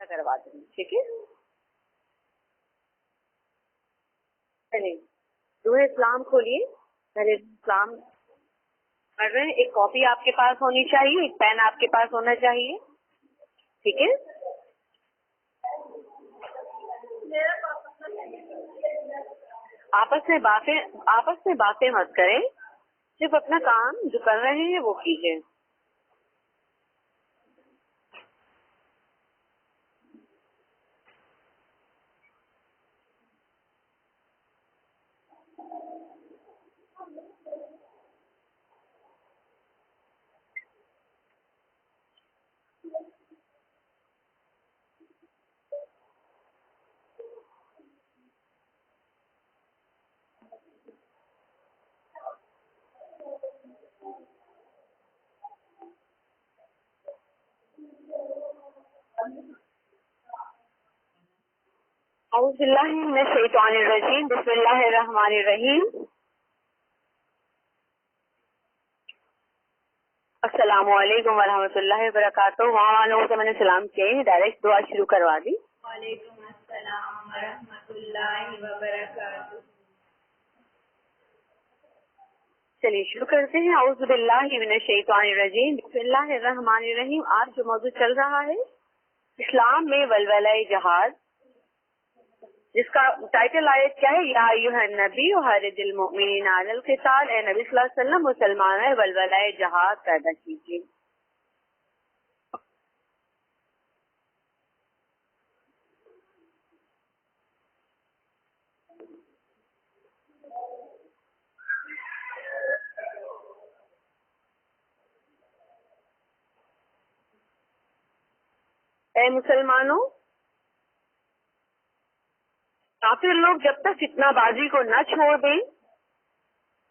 کروا دیں گے. ٹھیک ہے. چلیے روح اسلام کھولیے. پہلے اسلام پڑھ رہے ہیں. ایک کاپی آپ کے پاس ہونی چاہیے, ایک پین آپ کے پاس ہونا چاہیے. ٹھیک ہے. آپس میں باتیں مت کریں, صرف اپنا کام جو کر رہے ہیں وہ کیجیے. اعوذ باللہ من الشیطان الرجیم. بسم اللہ الرحمن الرحیم. السلام علیکم ورحمۃ اللہ وبرکاتہ. وہاں والوں سے میں نے سلام کیے, ڈائریکٹ دعا شروع کروا دی. وعلیکم السلام ورحمۃ اللہ وبرکاتہ. چلیے شروع کرتے ہیں. اعوذ باللہ من الشیطان الرجیم. بسم اللہ الرحمن الرحیم. آج جو موضوع چل رہا ہے اسلام میں ولولہ جہاد, جس کا ٹائٹل آیت کیا ہے, یا ایھا النبی حرض المؤمنین علی القتال. اے نبی صلی اللہ علیہ وسلم مسلمانوں ولولہ جہاد پیدا کیجیے. اے مسلمانوں, کافر لوگ جب تک فتنہ بازی کو نہ چھوڑ دیں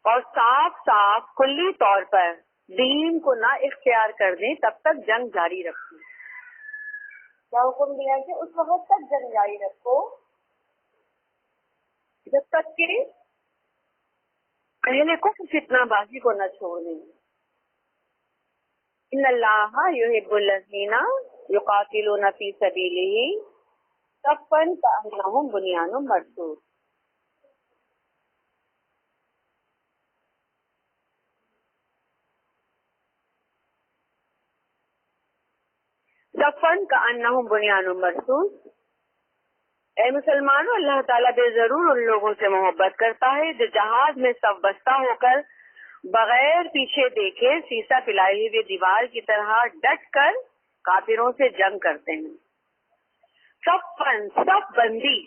اور صاف کلی طور پر دین کو نہ اختیار کر دیں تب تک جنگ جاری رکھیں. کیا حکم دیا کہ اس وقت تک جنگ جاری رکھو جب تک کہ اہل کفر فتنہ بازی کو نہ چھوڑ دیں. ان اللہ یحب الذین یقاتلون فی سبیلہ صفا کأنہم بنیان مرصوص. صفا کأنہم بنیان مرصوص. اے مسلمانوں, اللہ تعالیٰ بے ضرور ان لوگوں سے محبت کرتا ہے جو جہاد میں صف بستہ ہو کر بغیر پیچھے دیکھے سیسا پلائی ہوئی دیوار کی طرح ڈٹ کر کافروں سے جنگ کرتے ہیں. صف بندی,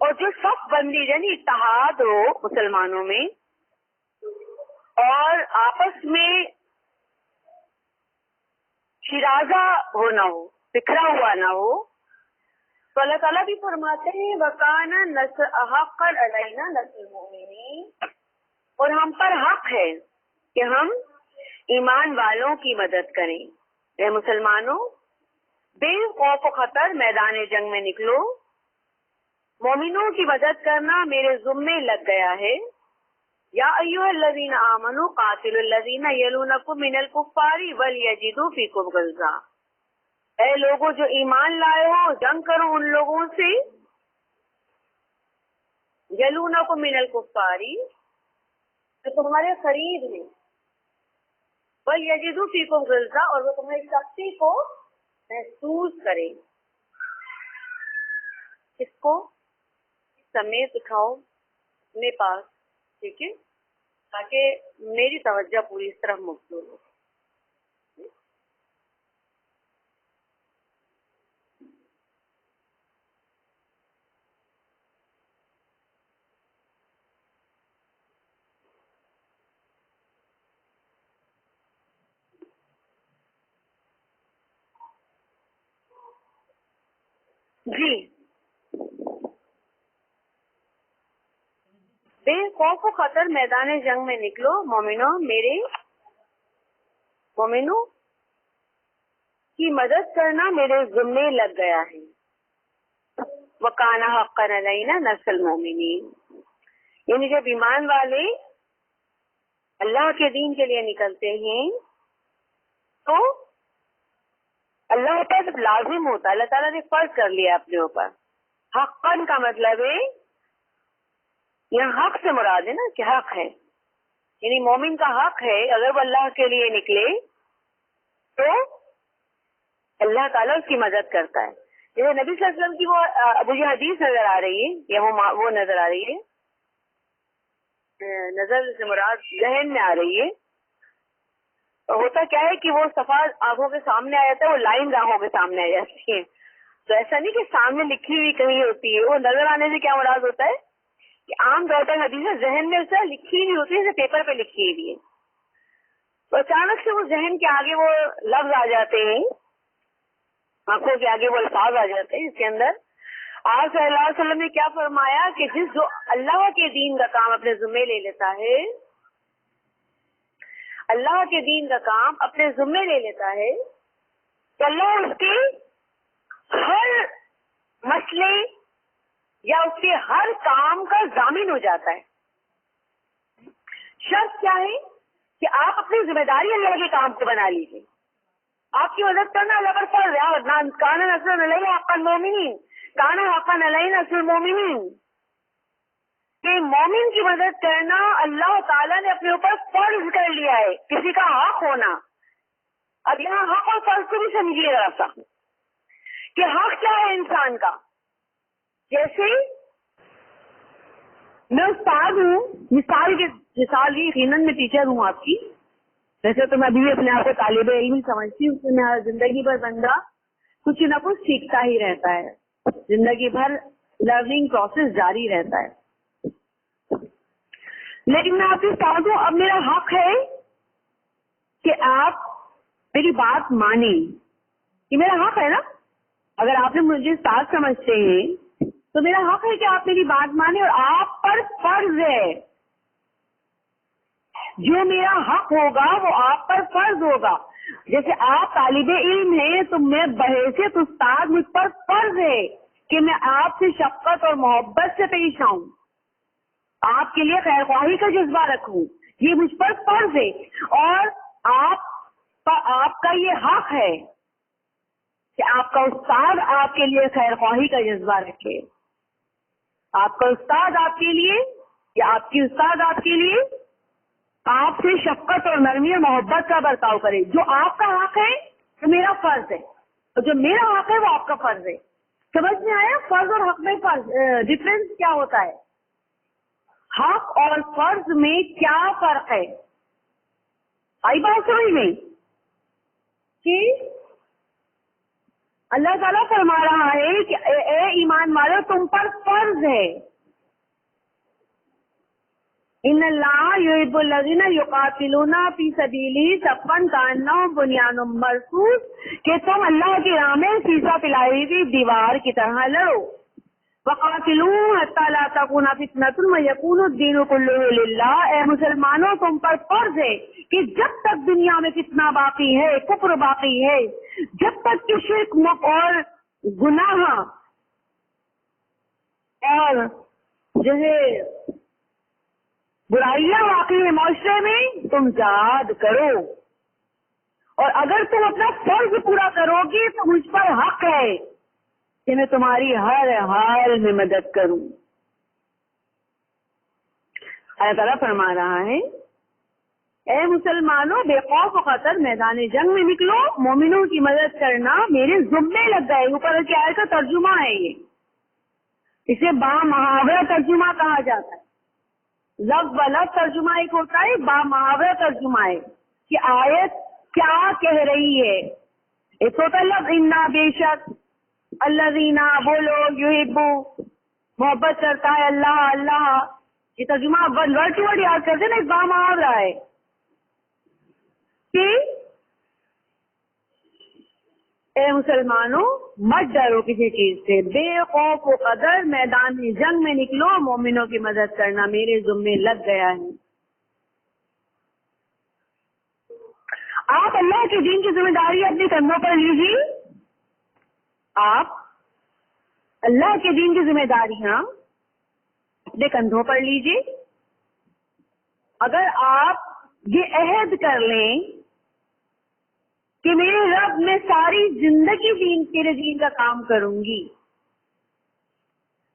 اور جو صف بندی یعنی اتحاد ہو مسلمانوں میں اور آپس میں شیرازہ ہو نہ ہو, بکھرا ہوا نہ ہو, تو اللہ تعالیٰ بھی فرماتے ہیں وَكَانَ نَصْرُ حَقًّا عَلَيْنَا نَصْرُ الْمُؤْمِنِينَ, اور ہم پر حق ہے کہ ہم ایمان والوں کی مدد کریں. اے مسلمانوں, بے خوف و خطر میدان جنگ میں نکلو. مومنوں کی مدد کرنا میرے ذمے لگ گیا ہے. یا ایھا الذین آمنوا قاتلوا الذین یلونکم من الکفار ولیجدوا فیکم غلظہ. اے لوگوں جو ایمان لائے ہو, جنگ کرو ان لوگوں سے یلونکم من الکفار جو تمہارے قریب ہیں, ولیجدوا فیکم غلظہ, اور وہ تمہاری سختی کو محسوس کریں. اس کو سمیت اٹھاؤ اپنے پاس, ٹھیک ہے, تاکہ میری توجہ پوری اس طرف مبذول ہو. جی, بے خوف و خطر میدان جنگ میں نکلو. مومنوں کی مدد کرنا میرے ذمے لگ گیا ہے. وَكَانَ حَقًّا عَلَيْنَا نَصْرُ الْمُؤْمِنِينَ, یعنی جب ایمان والے اللہ کے دین کے لیے نکلتے ہیں تو اللہ پر لازم ہوتا ہے, اللہ تعالیٰ نے فرض کر لیا اپنے اوپر. حقاً کا مطلب ہے یہاں حق سے مراد ہے نا کہ حق ہے, یعنی مومن کا حق ہے اگر وہ اللہ کے لیے نکلے تو اللہ تعالیٰ اس کی مدد کرتا ہے. جیسے نبی صلی اللہ علیہ وسلم کی وہ مجھے حدیث نظر آ رہی ہے, یا وہ نظر آ رہی ہے, نظر سے مراد ذہن میں آ رہی ہے. ہوتا کیا ہے کہ وہ صفحہ آنکھوں کے سامنے آ جاتا ہے, وہ لائن آنکھوں کے سامنے آ جاتی ہے. تو ایسا نہیں کہ سامنے لکھی ہوئی کہیں ہوتی ہے, وہ نظر آنے سے کیا مراد ہوتا ہے کہ عام طور پر حدیث ذہن میں اسے لکھی ہوئی ہوتی ہے, جیسے پیپر پہ لکھی ہوئی ہے, تو اچانک سے وہ ذہن کے آگے وہ لفظ آ جاتے ہیں, آنکھوں کے آگے وہ الفاظ آ جاتے ہیں. اس کے اندر آپ صلی اللہ علیہ وسلم نے کیا فرمایا کہ جو اللہ کے دین کا کام اپنے ذمے لے لیتا ہے, اللہ کے دین کا کام اپنے ذمے لے لیتا ہے, تو اللہ اس کے ہر مسئلے یا اس کے ہر کام کا ضامن ہو جاتا ہے. شرط کیا ہے کہ آپ اپنی ذمہ داری اللہ کے کام کو بنا لیجیے. آپ کی مدد کرنا اللہ پر فرض ہے. کانا نصر علیہ حق المومنین, کانا حق علیہ نصر المومنین, کہ مومن کی مدد کرنا اللہ تعالیٰ نے اپنے اوپر فرض کر لیا ہے, کسی کا حق ہونا. اب یہاں حق اور فرض کو بھی سمجھیے ذرا سا کہ حق کیا ہے انسان کا. جیسے میں استاد ہوں, مثال کی یقیناً میں ٹیچر ہوں آپ کی, ویسے تو میں ابھی بھی اپنے آپ کو طالب علم سمجھتی ہوں, کہ میں زندگی بھر بندہ کچھ نہ کچھ سیکھتا ہی رہتا ہے, زندگی بھر لرننگ پروسیس جاری رہتا ہے. لیکن میں آپ کے ساتھ ہوں, اب میرا حق ہے کہ آپ میری بات مانیں, یہ میرا حق ہے نا. اگر آپ نے مجھے ساتھ سمجھتے ہیں تو میرا حق ہے کہ آپ میری بات مانیں, اور آپ پر فرض ہے, جو میرا حق ہوگا وہ آپ پر فرض ہوگا. جیسے آپ طالب علم ہیں تو میں بحیثیت استاد مجھ پر فرض ہے کہ میں آپ سے شفقت اور محبت سے پیش آؤں, آپ کے لیے خیر خواہی کا جذبہ رکھوں, یہ مجھ پر فرض ہے. اور آپ کا یہ حق ہے کہ آپ کا استاد آپ کے لیے خیر خواہی کا جذبہ رکھے. آپ کا استاد آپ کے لیے یا آپ کی استاد آپ کے لیے آپ سے شفقت اور نرمی اور محبت کا برتاؤ کرے. جو آپ کا حق ہے وہ میرا فرض ہے, اور جو میرا حق ہے وہ آپ کا فرض ہے. سمجھ میں آیا فرض اور حق میں ڈفرینس کیا ہوتا ہے؟ حق اور فرض میں کیا فرق ہے؟ آئی بات سمجھ میں کہ اللہ تعالیٰ فرما رہا ہے کہ اے ایمان والو تم پر فرض ہے, ان اللہ یحب الذین یقاتلون فی سبیلہ صفا کانہم بنیان مرصوص, کہ تم اللہ کی راہ میں سیسا پلائی ہوئی دیوار کی طرح لڑو. وقاتلوا حتی لا تکون فتنۃ ویکون الدین کلہ للہ, اے مسلمانوں تم پر فرض ہے کہ جب تک دنیا میں فتنہ باقی ہے, کفر باقی ہے, جب تک کہ شرک اور گناہ اور جو ہے برائیاں واقعی ہے معاشرے میں, تم جہاد کرو. اور اگر تم اپنا فرض پورا کرو گی تو مجھ پر حق ہے کہ میں تمہاری ہر حال میں مدد کروں. اللہ تعالیٰ فرما رہا ہے اے مسلمانوں بے خوف و خطر میدان جنگ میں نکلو, مومنوں کی مدد کرنا میرے ذمے لگ گئے. اوپر کی آیت کا ترجمہ ہے یہ, اسے با محاورہ ترجمہ کہا جاتا ہے. لفظ و لفظ ترجمہ ایک ہوتا ہے, با محاورہ ترجمہ ہے کہ آیت کیا کہہ رہی ہے. ایک ہوتا ہے لفظ انا, بے شک, الذین وہ لوگ, یحبو محبت کرتا ہے اللہ, اللہ, یہ ترجمہ ورڈ ٹو ورڈ یاد کرتے نا, ایک با محاورہ ہے کہ اے مسلمانوں مت ڈرو کسی چیز سے, بے خوف و قدر میدان جنگ میں نکلو, مومنوں کی مدد کرنا میرے ذمے لگ گیا ہے. آپ اللہ کے دین کی ذمہ داری اپنے کندھوں پر لیجیے, آپ اللہ کے دین کی ذمہ داریاں اپنے کندھوں پر لیجیے. اگر آپ یہ عہد کر لیں کہ میرے رب میں ساری زندگی تیرے دین کا کام کروں گی.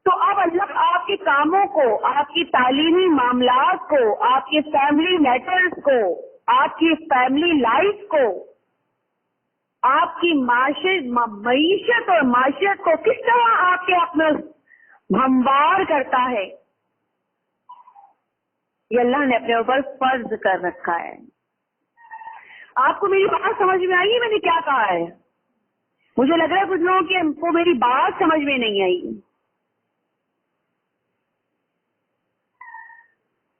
تو اب اللہ آپ کے کاموں کو، آپ کی تعلیمی معاملات کو، آپ کے فیملی میٹرز کو، آپ کی فیملی لائف کو، آپ کی معیشت اور معاشرت کو کس طرح آپ کے اپنے ہموار کرتا ہے، یہ اللہ نے اپنے اوپر فرض کر رکھا ہے. آپ کو میری بات سمجھ میں آئی ہے؟ میں نے کیا کہا ہے؟ مجھے لگ رہا ہے کچھ لوگوں کی کو میری بات سمجھ میں نہیں آئی.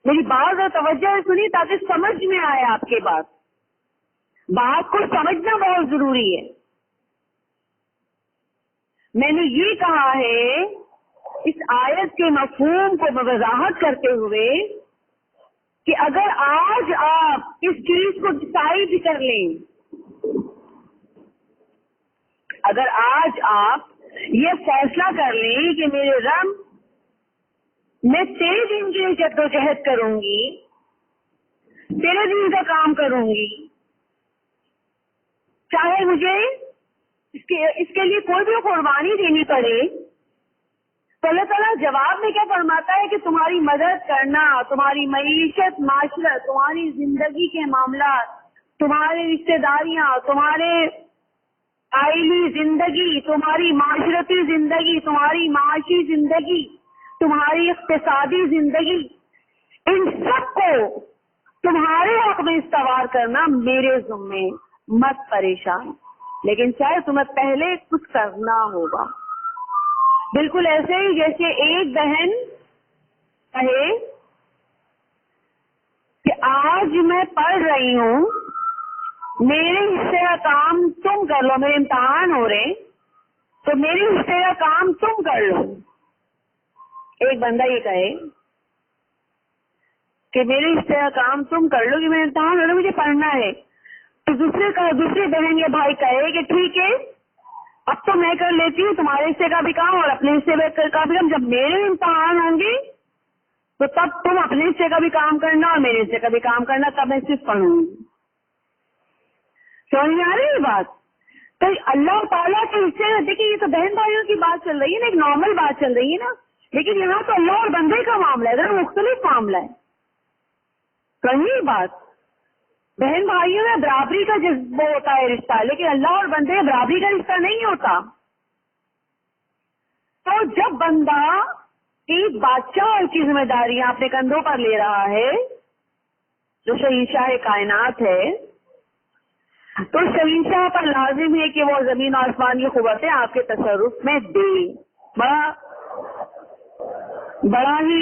میری بات اور توجہ سے سنی تاکہ سمجھ میں آئے آپ کے بات کو سمجھنا بہت ضروری ہے. میں نے یہ کہا ہے اس آیت کے مفہوم کو وضاحت کرتے ہوئے کہ اگر آج آپ اس چیز کو ڈسائیڈ کر لیں، اگر آج آپ یہ فیصلہ کر لیں کہ میرے رب میں تیرے دین کی جد و جہد کروں گی، تیرے دین کا کام کروں گی، چاہے مجھے اس کے لیے کوئی بھی قربانی دینی پڑے، تو اللہ تعالیٰ جواب میں کیا فرماتا ہے کہ تمہاری مدد کرنا، تمہاری معیشت، معاشرت، تمہاری زندگی کے معاملات، تمہاری رشتے داریاں، تمہارے عائلی زندگی، تمہاری معاشرتی زندگی، تمہاری معاشی زندگی، تمہاری اقتصادی زندگی، ان سب کو تمہارے حق میں استوار کرنا میرے ذمے. مت پریشان، لیکن شاید تمہیں پہلے کچھ کرنا ہوگا. بالکل ایسے ہی جیسے ایک بہن کہے کہ آج میں پڑھ رہی ہوں، میرے حصے کا کام تم کر لو، میرے امتحان ہو رہے تو میرے حصے کا کام تم کر لو. ایک بندہ یہ کہے کہ میرے حصے کا کام تم کر لو کہ میرے امتحان ہو رہے مجھے پڑھنا ہے، تو دوسری بہن یا بھائی کہے کہ ٹھیک ہے اب تو میں کر لیتی ہوں تمہارے حصے کا بھی کام اور اپنے حصے کا بھی کام. جب میرے امتحان ہوں گے تو تب تم اپنے حصے کا بھی کام کرنا اور میرے حصے کا بھی کام کرنا، تب میں صرف پڑھوں گی. سمجھ میں آ رہی ہے بات؟ تو اللہ تعالیٰ کے حصے میں دیکھیے، یہ تو بہن بھائیوں کی بات چل رہی ہے نا، ایک نارمل بات چل رہی ہے نا، لیکن یہاں تو اللہ اور بندے کا معاملہ ہے، ذرا مختلف معاملہ ہے. سمجھیے بات، بہن بھائیوں میں برابری کا جذبہ ہوتا ہے رشتہ، لیکن اللہ اور بندے میں برابری کا رشتہ نہیں ہوتا. تو جب بندہ ایک بادشاہ کی ذمہ داریاں اپنے کندھوں پر لے رہا ہے جو شہنشاہ کائنات ہے، تو شہنشاہ پر لازم ہے کہ وہ زمین و آسمان کی قوتیں آپ کے تصرف میں دے. بڑا ہی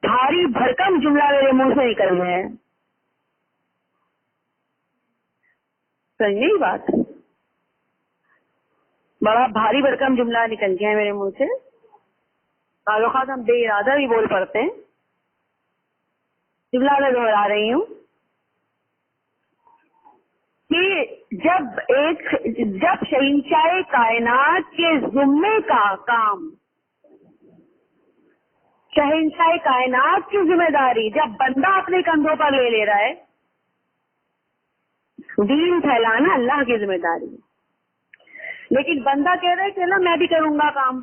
بھاری بھرکم جملہ میرے منہ سے نکل گیا ہے، صحیح بات، بڑا بھاری بھرکم جملہ نکل گیا ہے میرے منہ سے. بعض اوقات ہم بے ارادہ بھی بول پڑتے ہیں. جملہ میں دہرا رہی ہوں کہ جب شہنشاہ کائنات کے ذمے کا کام، شہنشاہ کائنات کی ذمہ داری جب بندہ اپنے کندھوں پر لے رہا ہے، دین پھیلانا اللہ کی ذمہ داری، لیکن بندہ کہہ رہا ہے کہ نا میں بھی کروں گا کام.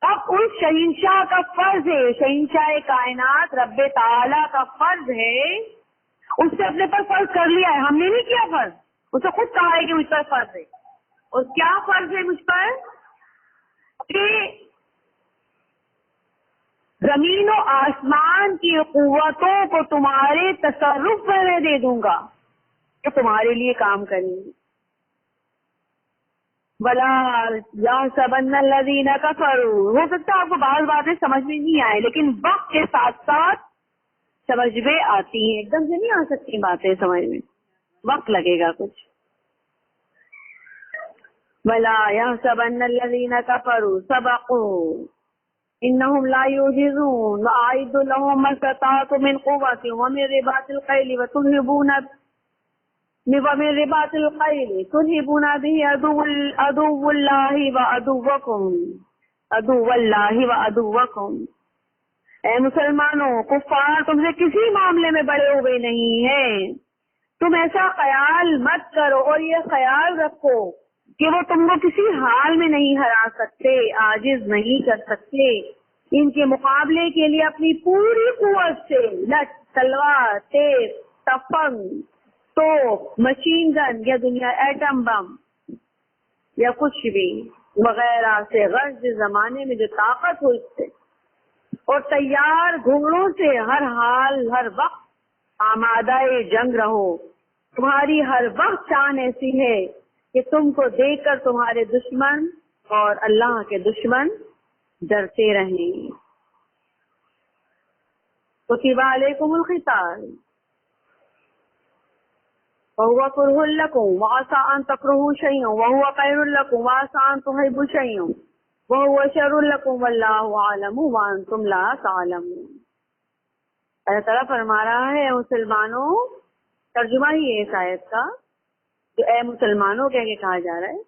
اب اس شہنشاہ کا فرض ہے، شہنشاہ کائنات رب تعالیٰ کا فرض ہے، اس نے اپنے پر فرض کر لیا ہے، ہم نے نہیں کیا فرض، اسے خود کہا ہے کہ مجھ پر فرض ہے. اور کیا فرض ہے مجھ پر؟ کہ زمین و آسمان کی قوتوں کو تمہارے تصرف میں دے دوں گا کہ تمہارے لیے کام کریں گے. وَلَا يَحْسَبَنَّ الَّذِينَ كَفَرُوا، ہو سکتا ہے آپ کو بعض باتیں سمجھ میں نہیں آئے، لیکن وقت کے ساتھ ساتھ سمجھ میں آتی ہیں. ایک دم سے نہیں آ سکتی باتیں سمجھ میں، وقت لگے گا کچھ. وَلَا يَحْسَبَنَّ الَّذِينَ كَفَرُوا سَبَقُوا إِنَّهُمْ لَا يُعْجِزُونَ وَأَعِدُّوا لَهُم مَّا اسْتَطَعْتُم مِّن قُوَّةٍ وَمِن رِّبَاطِ الْخَيْلِ وَتُرْهِبُونَ به عدو الله وعدوكم اے مسلمانوں، کفار تم سے کسی معاملے میں بڑے ہوئے نہیں ہیں، تم ایسا خیال مت کرو اور یہ خیال رکھو کہ وہ تم کو کسی حال میں نہیں ہرا سکتے، عاجز نہیں کر سکتے۔ ان کے مقابلے کے لیے اپنی پوری قوت سے لٹ، تلوار، تیز، تفنگ، توپ، مشین گن یا دنیا ایٹم بم یا کچھ بھی وغیرہ سے غرض زمانے میں جو طاقت ہو اس سے، اور تیار گھوڑوں سے ہر حال ہر وقت آمادہ جنگ رہو۔ تمہاری ہر وقت شان ایسی ہے کہ تم کو دیکھ کر تمہارے دشمن اور اللہ کے دشمن ڈرتے رہیں۔ کتب علیکم القتال وهو كره لكم وعسى أن تكرهوا شيئا وهو خير لكم وعسى أن تحبوا شيئا وهو شر لكم والله أعلم وأنتم لا تعلمون۔ اللہ تعالیٰ فرما رہا ہے اے مسلمانوں، ترجمہ ہی ہے اس آیت کا جو اے مسلمانوں کہہ کے کہا جا رہا ہے،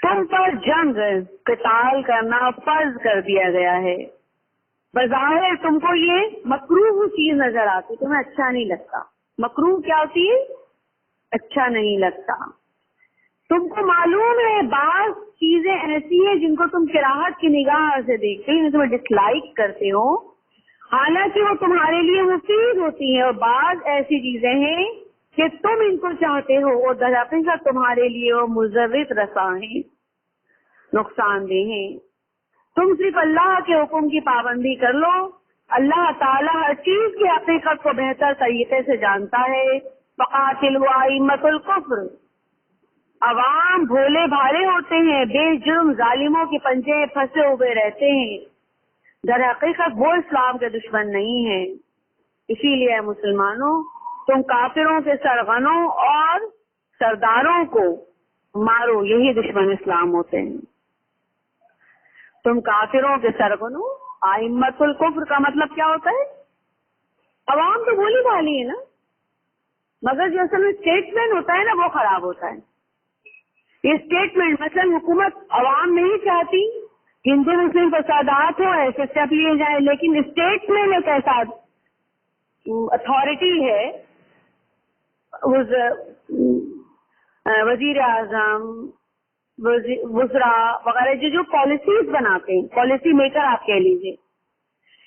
تم پر جنگ قتال کرنا فرض کر دیا گیا ہے۔ بظاہر تم کو یہ مکروہ چیز نظر آتی، تمہیں اچھا نہیں لگتا۔ مکروہ کیا ہوتی ہے؟ اچھا نہیں لگتا۔ تم کو معلوم ہے بعض چیزیں ایسی ہیں جن کو تم کراہت کی نگاہ سے دیکھتے ہیں، تمہیں ڈس لائک کرتے ہو، حالانکہ وہ تمہارے لیے مفید ہوتی ہیں، اور بعض ایسی چیزیں ہیں کہ تم ان کو چاہتے ہو اور در حقیقت تمہارے لیے وہ مضر رسا ہیں، نقصان دہ ہیں۔ تم صرف اللہ کے حکم کی پابندی کر لو۔ اللہ تعالیٰ ہر چیز کی حقیقت کو بہتر طریقے سے جانتا ہے۔ فقاتلوا ائمۃ الکفر، عوام بھولے بھالے ہوتے ہیں، بے جرم ظالموں کے پنجے پھنسے ہوئے رہتے ہیں، در حقیقت وہ اسلام کے دشمن نہیں ہیں۔ اسی لیے مسلمانوں، تم کافروں کے سرغنوں اور سرداروں کو مارو، یہی دشمن اسلام ہوتے ہیں۔ تم کافروں کے سرغنوں، ائمۃ الکفر کا مطلب کیا ہوتا ہے؟ عوام تو بولی بھالی ہے نا، مگر جو اصل میں اسٹیٹمنٹ ہوتا ہے نا وہ خراب ہوتا ہے۔ یہ اسٹیٹمنٹ مثلا حکومت عوام نہیں چاہتی ہندو مسلم فسادات ہو، ایسے اسٹیپ لیے جائیں، لیکن اسٹیٹمنٹ ایک ایسا اتھارٹی ہے، وزیر اعظم، وزراء وغیرہ جو پالیسیز بناتے ہیں، پالیسی میکر آپ کہہ لیجیے،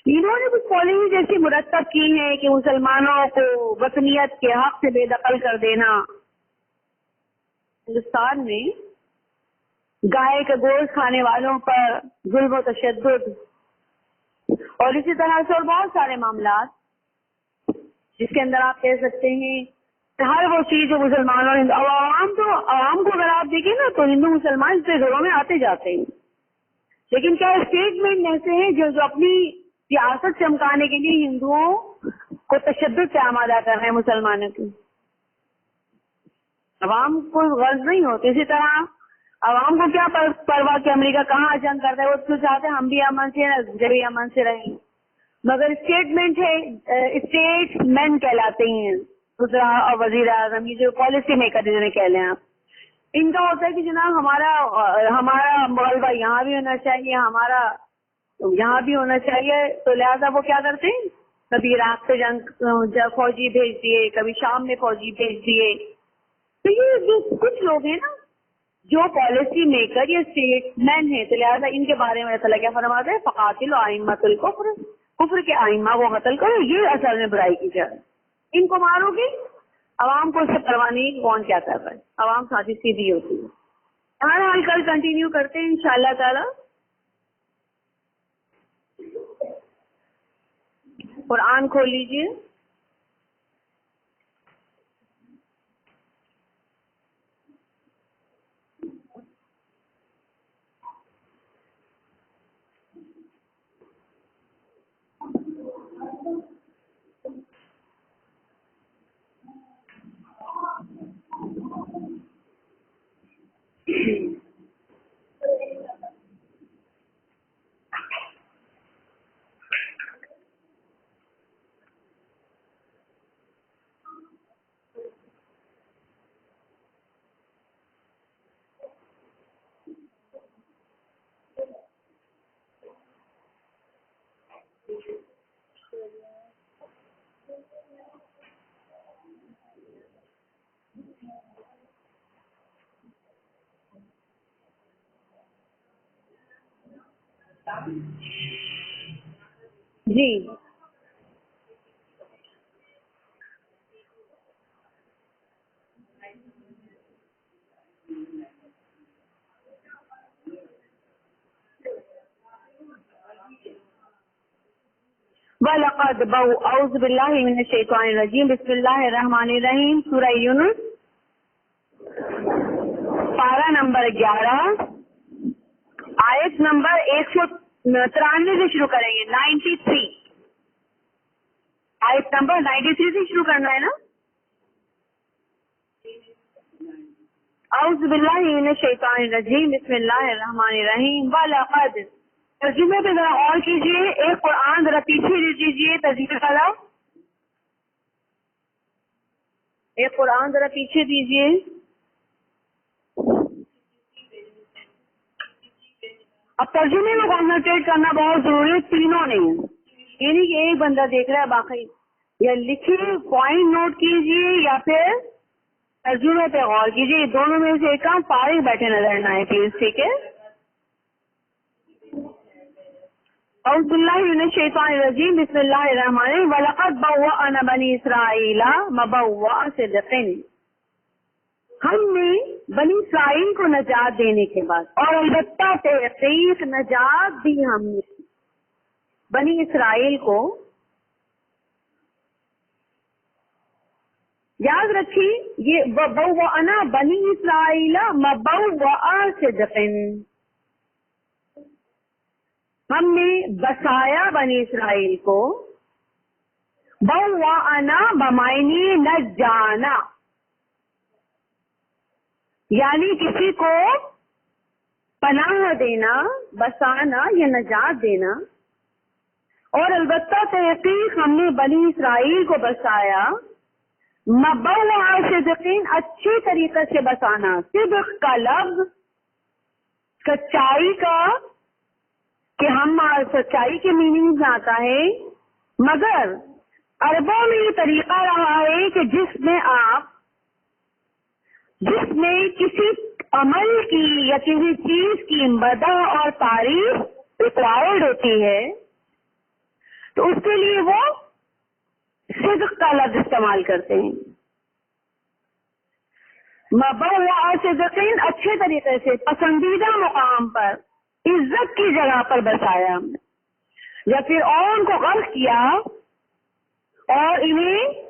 انہوں نے کچھ پالیسی ایسی مرتب کی ہیں کہ مسلمانوں کو وطنیت کے حق سے بے دخل کر دینا۔ ہندوستان میں گائے کا گوشت کھانے والوں پر ظلم و تشدد، اور اسی طرح سے اور بہت سارے معاملات جس کے اندر آپ کہہ سکتے ہیں ہر وہ چیز جو مسلمانوں عوام کو اگر آپ دیکھیں نا تو ہندو مسلمان سے گھروں میں آتے جاتے ہیں، لیکن کیا اسٹیٹمنٹ ایسے ہیں جو اپنی سیاست چمکانے کے لیے ہندوؤں کو تشدد سے آمادہ کر رہے ہیں مسلمانوں کی۔ عوام کو غرض نہیں ہوتی۔ اسی طرح عوام کو کیا پرواہ کہ امریکہ کہاں جنگ کرتا ہے، وہ تو چاہتے ہیں ہم بھی امن سے امن سے رہیں، مگر اسٹیٹمنٹ ہے، اسٹیٹ مین کہلاتے ہیں وزراء اور وزیر اعظم، یہ جو پالیسی میکر جنہیں کہہ لیں آپ، ان کا ہوتا ہے کہ جناب ہمارا مغلبہ یہاں بھی ہونا چاہیے، ہمارا یہاں بھی ہونا چاہیے، تو لہذا وہ کیا کرتے ہیں، کبھی عراق سے جنگ فوجی بھیج دیے، کبھی شام میں فوجی بھیج دیے۔ تو یہ جو کچھ لوگ ہیں نا جو پالیسی میکر یا اسٹیٹ مین ہے، تو لہٰذا ان کے بارے میں اللہ تعالیٰ کیا فرماتا ہے، فقاتلوا ائمۃ الکفر، کفر کے ائمہ کو قتل کرو، یہ اصل میں برائی کی جائے، ان کو مارو گے، عوام کو اس سے پرواہ نہیں کون کیا کر رہا ہے، عوام ساتھی سیدھی ہوتی ہے۔ ہر حال کل کنٹینیو کرتے ہیں انشاءاللہ تعالی۔ قرآن کھول لیجیے، جی وَلَقَدْ اعوذ باللہ من الشیطان الرجیم بسم اللہ الرحمن الرحیم سورہ یونس پارہ نمبر 11 آیت نمبر 193 سے شروع کریں گے. 93 آیت نمبر 93 سے شروع کرنا ہے نا. اعوذ باللہ من الشیطان الرجیم بسم اللہ الرحمن الرحیم وَلَقَدْ. ترجمے پہ ذرا اور کیجیے. ایک قرآن ذرا پیچھے دے دیجیے ترجمے والا. ایک قرآن ذرا پیچھے دیجیے. اب ترجمے میں کانسنٹریٹ کرنا بہت ضروری ہے. تینوں نہیں ہے, یعنی کہ ایک بندہ دیکھ رہا ہے باقی یا لکھیے پوائنٹ نوٹ کیجیے یا پھر ترجمے پہ غور کیجیے. دونوں میں سے ایک کام فارغ بیٹھے نظر نہ آئے پلیز. ٹھیک ہے. اعوذ باللہ من الشیطان الرجیم بسم اللہ الرحمن الرحیم وَلَقَدْ بَوَّأْنَا بَنِي إِسْرَائِيلَ مَبَوَّأَ صِدْقٍ. ہم نے بنی اسرائیل کو نجات دینے کے بعد اور البتہ تحقیق نجات دی ہم نے بنی اسرائیل کو. یاد رکھیے یہ بَوَّأْنَا بنی اسرائیل مَبَوَّأَ صِدْقٍ. ہم نے بسایا بنی اسرائیل کو. بَوَّأْنَا بمعنی نجانا, یعنی کسی کو پناہ دینا, بسانا یا نجات دینا. اور البتہ تحقیق ہم نے بنی اسرائیل کو بسایا. مبوع صدقین, اچھی طریقے سے بسانا. صدق کا لفظ سچائی کا, کہ ہم سچائی کے میننگ میں آتا ہے, مگر عربوں میں یہ طریقہ رہا ہے کہ جس میں کسی عمل کی یا کسی چیز کی مدح اور تعریف ریکوائرڈ ہوتی ہے تو اس کے لیے وہ صدق کا لفظ استعمال کرتے ہیں. مبوع صدقین, اچھے طریقے سے, پسندیدہ مقام پر, عزت کی جگہ پر بسایا. یا پھر اور کو غرق کیا اور انہیں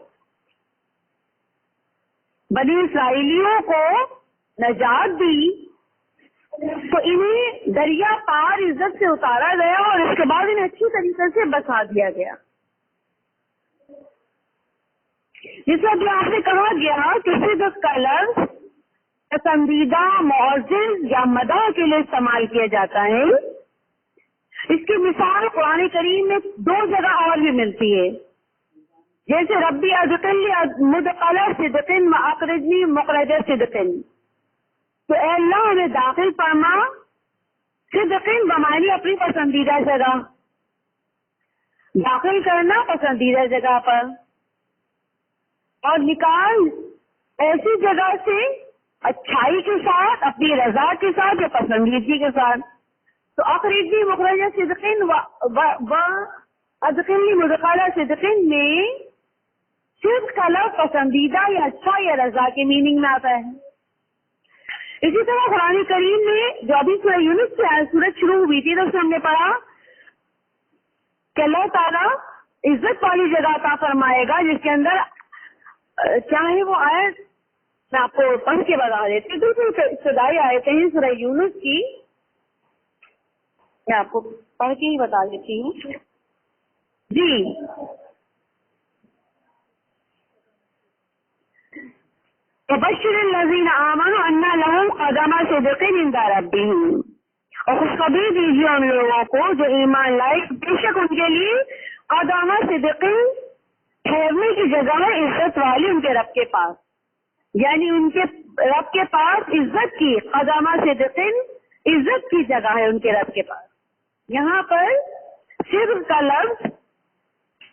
بنی اسرائیلیوں کو نجات دی تو انہیں دریا پار عزت سے اتارا گیا اور اس کے بعد انہیں اچھی طریقے سے بسا دیا گیا. جسے بھی آپ سے کہا گیا کہ صدق کا لفظ پسندیدہ, معزز یا مدح کے لیے استعمال کیا جاتا ہے. اس کی مثال قرآن کریم میں 2 جگہ اور بھی ملتی ہے, جیسے ربی ادخلنی مدخل صدق واخرجنی مخرج صدق. تو اے اللہ ہمیں داخل فرما صدق بمعنی اپنی پسندیدہ جگہ, داخل کرنا پسندیدہ جگہ پر, اور نکال ایسی جگہ سے اچھائی کے ساتھ, اپنی رضا کے ساتھ یا پسندیدگی کے ساتھ. تو اخرجنی مخرج صدق و ادخلنی مدخل صدق میں صدق کا لفظ پسندیدہ یا اچھا یا رضا کے میننگ میں آتا ہے. اسی طرح قرآن کریم میں جو ابھی سورہ یونس سے سورج شروع ہوئی تھی تو اس میں ہم نے پڑھا کہ اللہ تعالیٰ عزت والی جگہ عطا فرمائے گا جس کے اندر چاہے وہ آیت میں آپ کو پڑھ کے بتا دیتی ہوں. بالکل ابتدائی آیتیں ہیں سورہ یونس کی, میں آپ کو پڑھ کے ہی بتا دیتی ہوں. جی وبشر الذین آمنوا ان لهم قدم صدق عند ربهم, اور خوشخبری دیجیے ان لوگوں کو جو ایمان لائے بے شک ان کے لیے قدم صدق, ٹھہرنے کی جگہ ہے عزت والی ان کے رب کے پاس, یعنی ان کے رب کے پاس عزت کی, قدم صدق عزت کی جگہ ہے ان کے رب کے پاس. یہاں پر صدق کا لفظ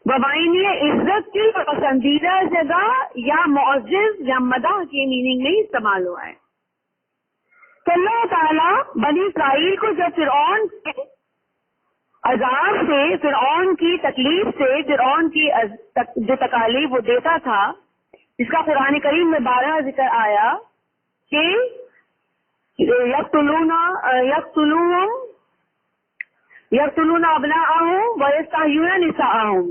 بمعنی عزت کی پسندیدہ جگہ یا معزز یا مدح کی میننگ میں استعمال ہوا ہے. تو اللہ تعالیٰ بنی اسرائیل کو جب فرعون عذاب سے، فرعون کی تکلیف سے، فرعون کی جو تکالیف وہ دیتا تھا، اس کا قرآن کریم میں 12 ذکر آیا کہ یقتلون ابناءہم ویستحیون نساءہم،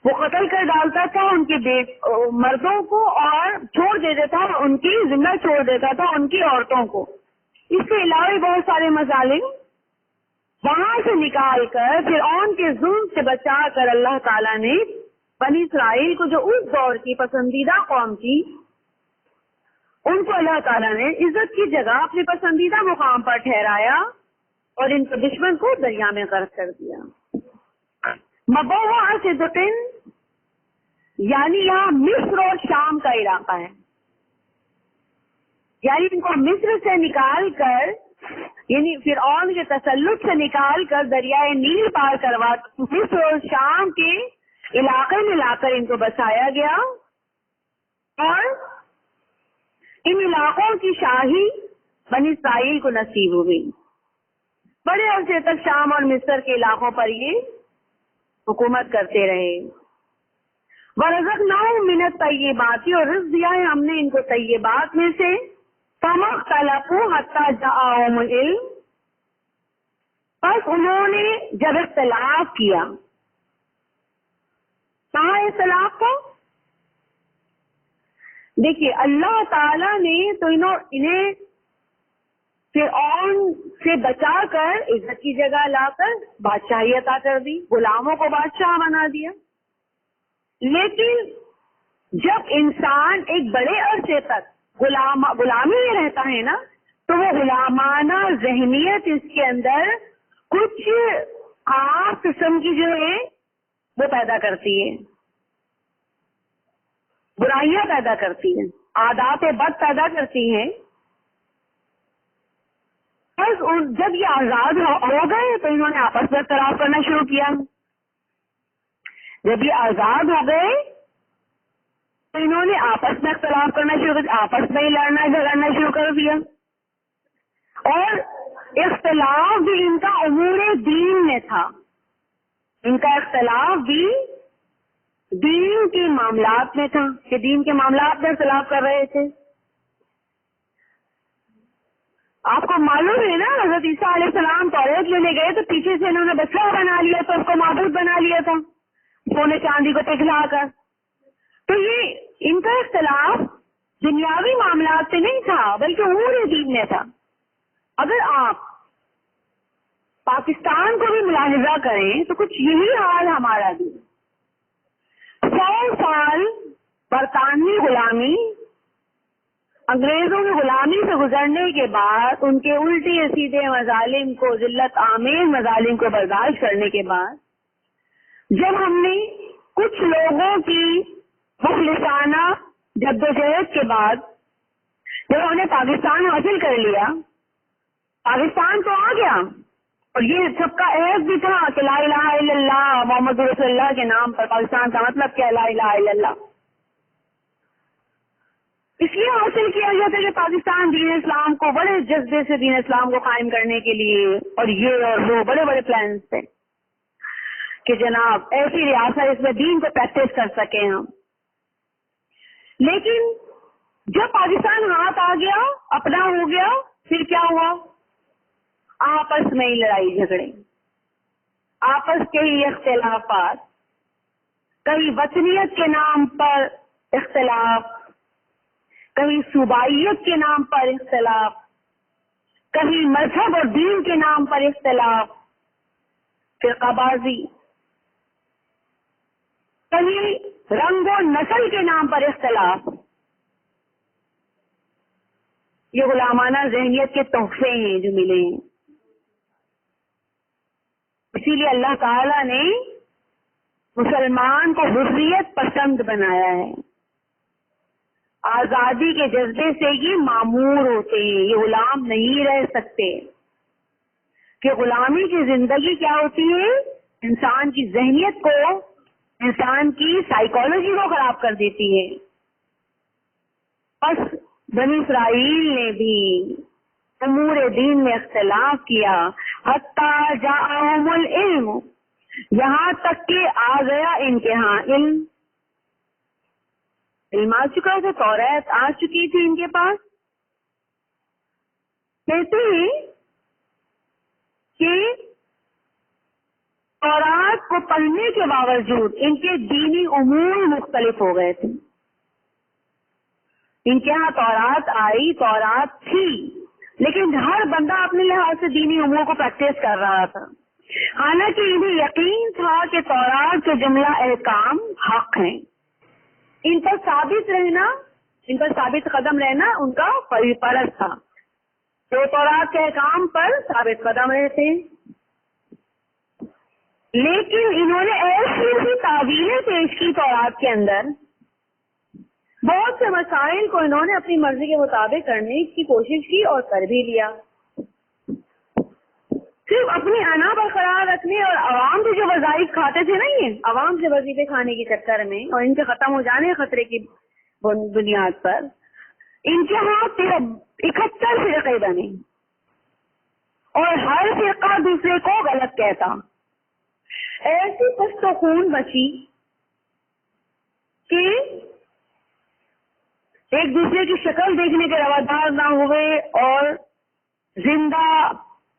وہ قتل کر ڈالتا تھا ان کے مردوں کو اور چھوڑ دیتا تھا، ان کی زندہ چھوڑ دیتا تھا ان کی عورتوں کو۔ اس کے علاوہ بھی بہت سارے مظالم وہاں سے نکال کر فرعون کے ظلم سے بچا کر اللہ تعالیٰ نے بنی اسرائیل کو، جو اس دور کی پسندیدہ قوم تھی، ان کو اللہ تعالیٰ نے عزت کی جگہ اپنے پسندیدہ مقام پر ٹھہرایا اور ان کے دشمن کو دریا میں غرق کر دیا۔ مبوعہ صدقن یعنی یہاں مصر اور شام کا علاقہ ہے، یعنی ان کو مصر سے نکال کر، یعنی فرعون کے تسلط سے نکال کر دریائے نیل پار کروا مصر اور شام کے علاقے میں لا کر ان کو بسایا گیا، اور ان علاقوں کی شاہی بنی اسرائیل کو نصیب ہوئی۔ بڑے عرصے تک شام اور مصر کے علاقوں پر یہ حکومت کرتے رہے۔ وَرَزَقْنَاهُم مِّنَ الطَّيِّبَاتِ، اور رزق دیا ہے ہم نے ان کو طیبات میں سے۔ فَمَا اخْتَلَفُوا حَتَّىٰ جَاءَهُمُ الْعِلْمُ، بس انہوں نے جب اختلاف کیا، کہاں اختلاف تھا؟ دیکھیے اللہ تعالیٰ نے تو انہیں فرعون سے بچا کر عزت کی جگہ لا کر بادشاہی عطا کر دی، غلاموں کو بادشاہ بنا دیا۔ لیکن جب انسان ایک بڑے عرصے تک غلامی میں رہتا ہے نا، تو وہ غلامانہ ذہنیت اس کے اندر کچھ خاص قسم کی جو ہے وہ پیدا کرتی ہے، برائیاں پیدا کرتی ہیں، عادات بد پیدا کرتی ہیں۔ بس جب یہ آزاد ہو گئے تو انہوں نے آپس میں اختلاف کرنا شروع کیا۔ جب یہ آزاد ہو گئے تو انہوں نے آپس میں اختلاف کرنا شروع کر دیا، آپس میں ہی لڑنا جھگڑنا شروع کر دیا، اور اختلاف بھی ان کا امور دین میں تھا، ان کا اختلاف بھی دین کے معاملات میں تھا کہ دین کے معاملات میں اختلاف کر رہے تھے۔ آپ کو معلوم ہے نا، حضرت عیسیٰ علیہ السلام توریت لینے گئے تو پیچھے سے انہوں نے بچہ بنا لیا تھا، اس کو معبود بنا لیا تھا سونے چاندی کو پگھلا کر۔ تو یہ ان کا اختلاف دنیاوی معاملات سے نہیں تھا بلکہ امور دین میں تھا۔ اگر آپ پاکستان کو بھی ملاحظہ کریں تو کچھ یہی حال ہمارا بھی۔ 100 سال برطانوی غلامی، انگریزوں کی غلامی سے گزرنے کے بعد ان کے الٹے سیدھے مظالم کو، ذلت آمیز مظالم کو برداشت کرنے کے بعد، جب ہم نے کچھ لوگوں کی مخلصانہ جدوجہد کے بعد جب ہم نے پاکستان حاصل کر لیا، پاکستان تو آ گیا، اور یہ سب کا عہد بھی تھا کہ لا الہ الا اللہ محمد رسول اللہ کے نام پر پاکستان کا مطلب کیا ہے؟ لا الہ الا اللہ۔ اس لیے حاصل کیا گیا تھا کہ پاکستان دین اسلام کو بڑے جذبے سے دین اسلام کو قائم کرنے کے لیے، اور یہ اور وہ بڑے بڑے پلانز تھے کہ جناب ایسی ریاست اس میں دین کو پریکٹس کر سکیں ہم۔ لیکن جب پاکستان ہاتھ آ گیا، اپنا ہو گیا، پھر کیا ہوا؟ آپس میں ہی لڑائی جھگڑے، آپس کے ہی اختلافات، کہیں وطنیت کے نام پر اختلاف، کہیں صوبائیت کے نام پر اختلاف، کہیں مذہب اور دین کے نام پر اختلاف، فرقہ بازی، کہیں رنگ و نسل کے نام پر اختلاف۔ یہ غلامانہ ذہنیت کے تحفے ہیں جو ملے ہیں۔ اسی لیے اللہ تعالیٰ نے مسلمان کو حریت پسند بنایا ہے، آزادی کے جذبے سے یہ معمور ہوتے ہیں، یہ غلام نہیں رہ سکتے، کہ غلامی کی زندگی کیا ہوتی ہے؟ انسان کی ذہنیت کو، انسان کی سائیکالوجی کو خراب کر دیتی ہے۔ بس بنی اسرائیل نے بھی امور دین میں اختلاف کیا، حتی جاءہم العلم، یہاں تک کہ آ گیا ان کے ہاں علم آ چکا تھا، توریت آ چکی تھی ان کے پاس. کہتے ہیں کہ تورات کو پڑھنے کے باوجود ان کے دینی امور مختلف ہو گئے تھے. ان کے ہاں تورات آئی، تورات تھی، لیکن ہر بندہ اپنے لحاظ سے دینی امور کو پریکٹس کر رہا تھا. حالانکہ انہیں یقین تھا کہ تورات کے جملہ احکام حق ہیں، ان پر ثابت رہنا، ان پر ثابت قدم رہنا ان کا فرض تھا. تو تورات کے احکام پر ثابت قدم رہتے، لیکن انہوں نے ایسی تعویلیں پیش کی تورات کے اندر، بہت سے مسائل کو انہوں نے اپنی مرضی کے مطابق کرنے کی کوشش کی اور کر بھی لیا. صرف اپنی انا برقرار رکھنے اور عوام سے جو وظائف کھاتے تھے نا، یہ عوام سے وظیفے کھانے کے چکر میں اور ان کے ختم ہو جانے خطرے کی بنیاد پر ان کے ہاں 71 فرقے بنے اور ہر فرقہ دوسرے کو غلط کہتا. ایسی پشت و خون بچی کہ ایک دوسرے کی شکل دیکھنے کے روادار نہ ہوئے اور زندہ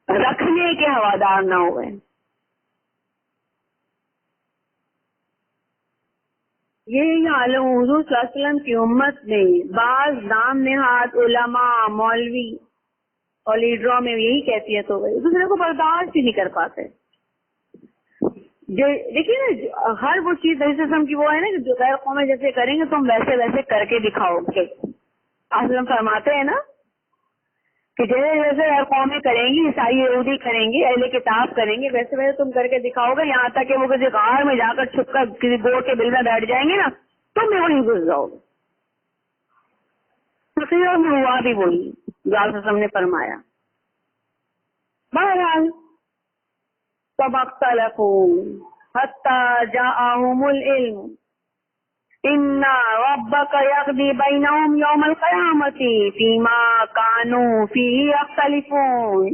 رکھنے کے ہوادار نہ ہوئے. یہی عالم حضور صلی اللہ علیہ وسلم کی امت میں بعض نام نہاد علماء، مولوی اور لیڈروں میں یہی کیفیت ہو گئی، دوسرے کو برداشت ہی نہیں کر پاتے. جو دیکھیے نا، ہر وہ چیز نبی صلی اللہ علیہ وسلم کی وہ ہے نا کہ جو غیر قومیں جیسے کریں گے تم ویسے ویسے کر کے دکھاؤ گے. آپ فرماتے ہیں نا کہ جیسے جیسے غیر قومیں کریں گی، عیسائی یہودی کریں گے، اہل کتاب کریں گے، ویسے ویسے تم کر کے دکھاؤ گے، یہاں تک کہ وہ کسی غار میں جا کر چھپ کر کسی گوڑ کے بل میں بیٹھ جائیں گے نا، تم بھی وہیں گھس جاؤ گے. میں ہوا بھی وہی جو آپ وسلم نے فرمایا. بہرحال فَمَخْتَلَفُوا حَتَّى جَاءَهُمُ الْعِلْمُ إِنَّ رَبَّكَ يَقْضِي بَيْنَهُمْ يَوْمَ الْقِيَامَةِ فِيمَا كَانُوا فِيهِ يَخْتَلِفُونَ.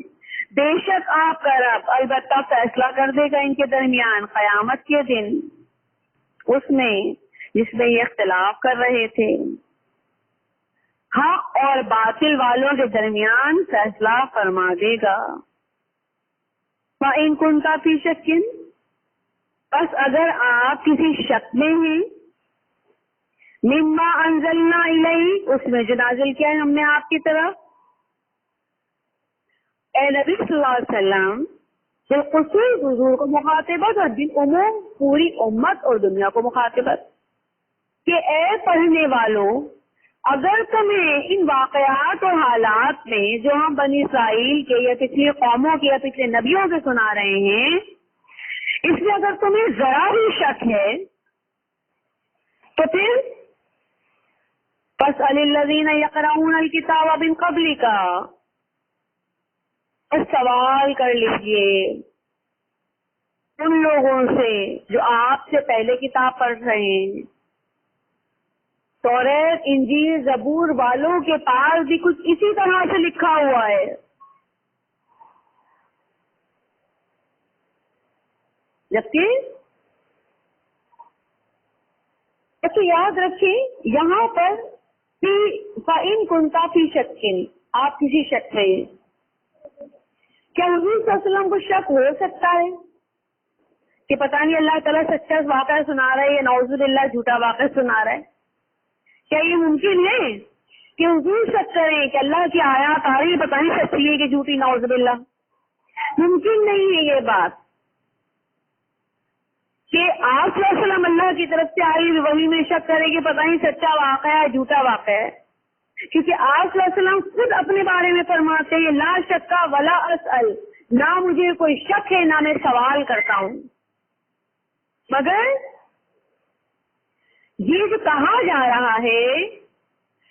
بے شک آپ کا رب البتہ فیصلہ کر دے گا ان کے درمیان قیامت کے دن اس میں جس میں یہ اختلاف کر رہے تھے. حق اور باطل والوں کے درمیان فیصلہ فرما دے گا. وَإِن كُنتَ فِي شَكٍّ، بس اگر آپ کسی شک میں ہیں، مما انزلنا الیک، اس میں جو نازل کیا ہے ہم نے آپ کی طرف، اے نبی صلی اللہ علیہ وسلم بالخصوص حضور کو مخاطبت اور بالعموم پوری امت اور دنیا کو مخاطبت کہ اے پڑھنے والوں، اگر تمہیں ان واقعات اور حالات میں جو ہم بنی اسرائیل کے یا پچھلی قوموں کے یا پچھلے نبیوں کے سنا رہے ہیں، اس میں اگر تمہیں ذرا بھی شک ہے تو پھر فَاسْأَلِ الَّذِينَ يَقْرَؤُونَ الْكِتَابَ مِن قَبْلِكَ، سوال کر لیجئے ان لوگوں سے جو آپ سے پہلے کتاب پڑھ رہے ہیں. توریت، انجیل، زبور والوں کے پاس بھی کچھ اسی طرح سے لکھا ہوا ہے. جبکہ یاد رکھیں یہاں پر فَإِن كُنتَ فِي شَكٍّ، آپ کسی شک میں ہیں. کیا حضور صلی اللہ علیہ وسلم کو شک ہو سکتا ہے کہ پتہ نہیں اللہ تعالیٰ سچا واقعہ سنا رہا ہے یا نعوذ باللہ جھوٹا واقعہ سنا رہا ہے؟ کیا یہ ممکن ہے کہ حضور شک کریں کہ اللہ کی آیات آ رہی پتہ نہیں سچی ہے کہ جھوٹی؟ نعوذ باللہ، ممکن نہیں ہے یہ بات کہ آپ صلی اللہ علیہ وسلم اللہ کی طرف سے آئی وحی میں شک کرے کہ پتہ نہیں سچا واقعہ ہے جھوٹا واقعہ ہے. کیونکہ آپ صلی اللہ علیہ وسلم خود اپنے بارے میں فرماتے ہیں لا شک ولا اسأل، نہ مجھے کوئی شک ہے نہ میں سوال کرتا ہوں. مگر یہ جو کہا جا رہا ہے